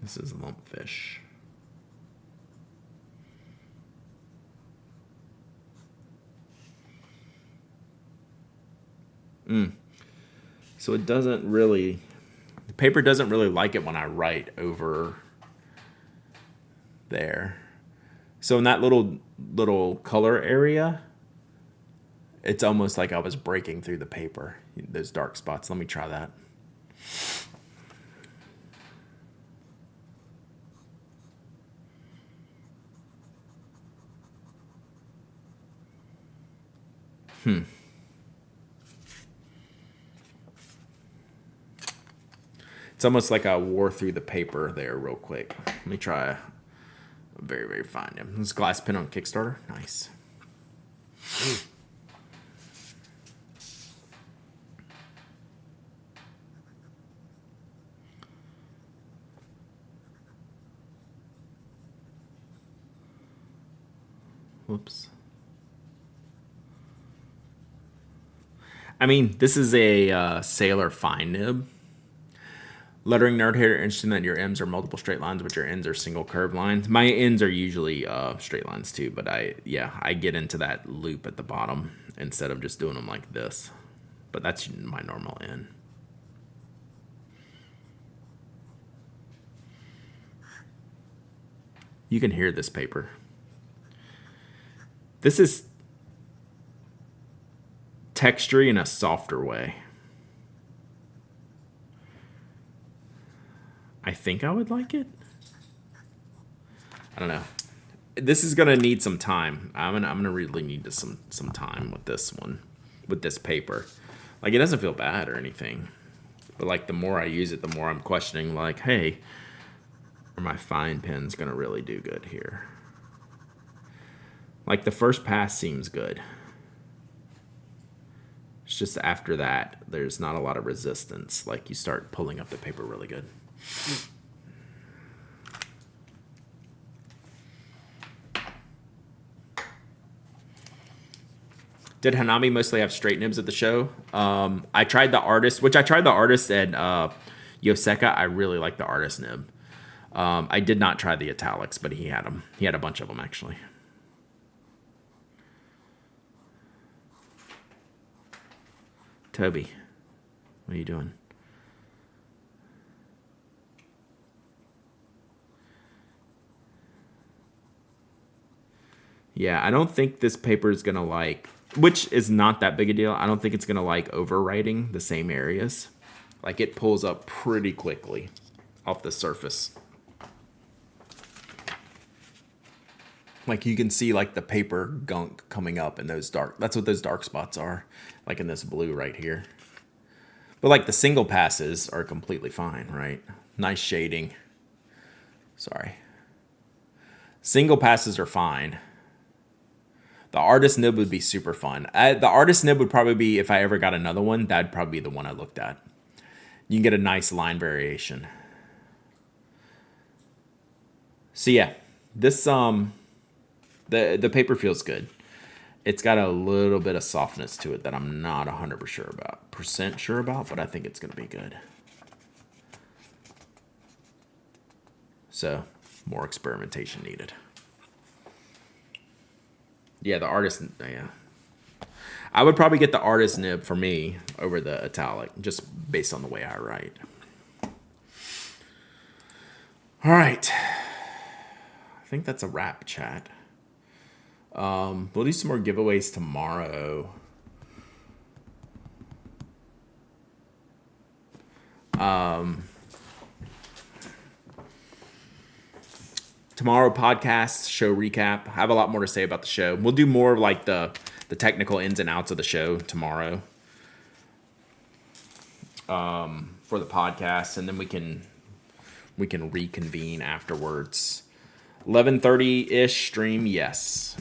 This is Lumpfish. So it doesn't really, the paper doesn't really like it when I write over there. So in that little color area, it's almost like I was breaking through the paper, those dark spots. Let me try that. It's almost like I wore through the paper there real quick. Let me try a very, very fine nib. This glass pen on Kickstarter. Nice. Whoops. I mean, this is a Sailor fine nib. Lettering nerd here, interesting that your M's are multiple straight lines, but your N's are single curved lines. My N's are usually straight lines too, but I get into that loop at the bottom instead of just doing them like this. But that's my normal N. You can hear this paper. This is textury in a softer way. I think I would like it. I don't know. This is gonna need some time. I'm gonna really need some time with this one, with this paper. Like, it doesn't feel bad or anything, but like the more I use it, the more I'm questioning. Like, hey, are my fine pens gonna really do good here? Like, the first pass seems good. It's just after that, there's not a lot of resistance. Like, you start pulling up the paper really good. Did Hanami mostly have straight nibs at the show? I tried the artist, at Yoseka. I really like the artist nib. I did not try the italics, but he had them. He had a bunch of them, actually. Toby, what are you doing? Yeah, I don't think this paper is going to like, which is not that big a deal. I don't think it's going to like overwriting the same areas. Like, it pulls up pretty quickly off the surface. Like, you can see like the paper gunk coming up in those dark, that's what those dark spots are. Like in this blue right here. But like the single passes are completely fine, right? Nice shading. Sorry. Single passes are fine. The artist nib would be super fun. The artist nib would probably be, if I ever got another one, that'd probably be the one I looked at. You can get a nice line variation. So yeah, this the paper feels good. It's got a little bit of softness to it that I'm not 100% sure about, but I think it's gonna be good. So, more experimentation needed. Yeah, the artist, yeah. I would probably get the artist nib for me over the italic, just based on the way I write. All right. I think that's a wrap, chat. We'll do some more giveaways tomorrow. Tomorrow podcast, show recap. I have a lot more to say about the show. We'll do more of like the technical ins and outs of the show tomorrow for the podcast, and then we can reconvene afterwards. 11:30-ish stream, yes.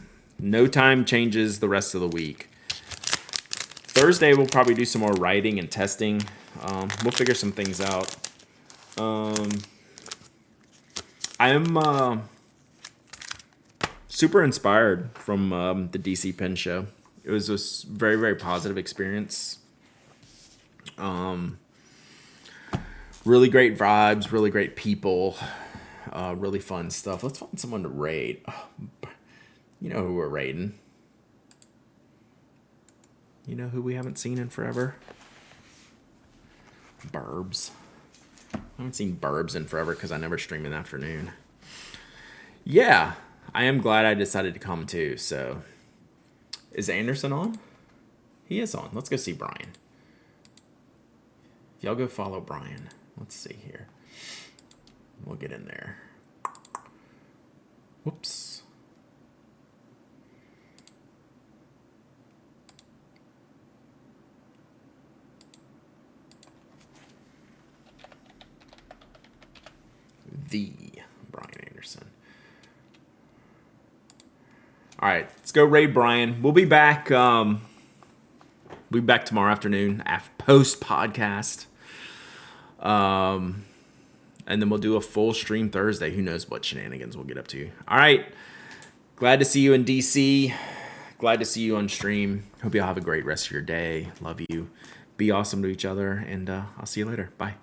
No time changes the rest of the week. Thursday, we'll probably do some more writing and testing. We'll figure some things out. I'm super inspired from the DC Pen Show. It was a very, very positive experience. Really great vibes, really great people, really fun stuff. Let's find someone to raid. You know who we're raiding. You know who we haven't seen in forever? Burbs. I haven't seen Burbs in forever because I never stream in the afternoon. Yeah, I am glad I decided to come too. So, is Anderson on? He is on. Let's go see Brian. Y'all go follow Brian. Let's see here. We'll get in there. Whoops. The Brian Anderson. All right, let's go raid Brian. We'll be back. We'll be back tomorrow afternoon post podcast. And then we'll do a full stream Thursday. Who knows what shenanigans we'll get up to. All right. Glad to see you in DC. Glad to see you on stream. Hope you all have a great rest of your day. Love you. Be awesome to each other. And I'll see you later. Bye.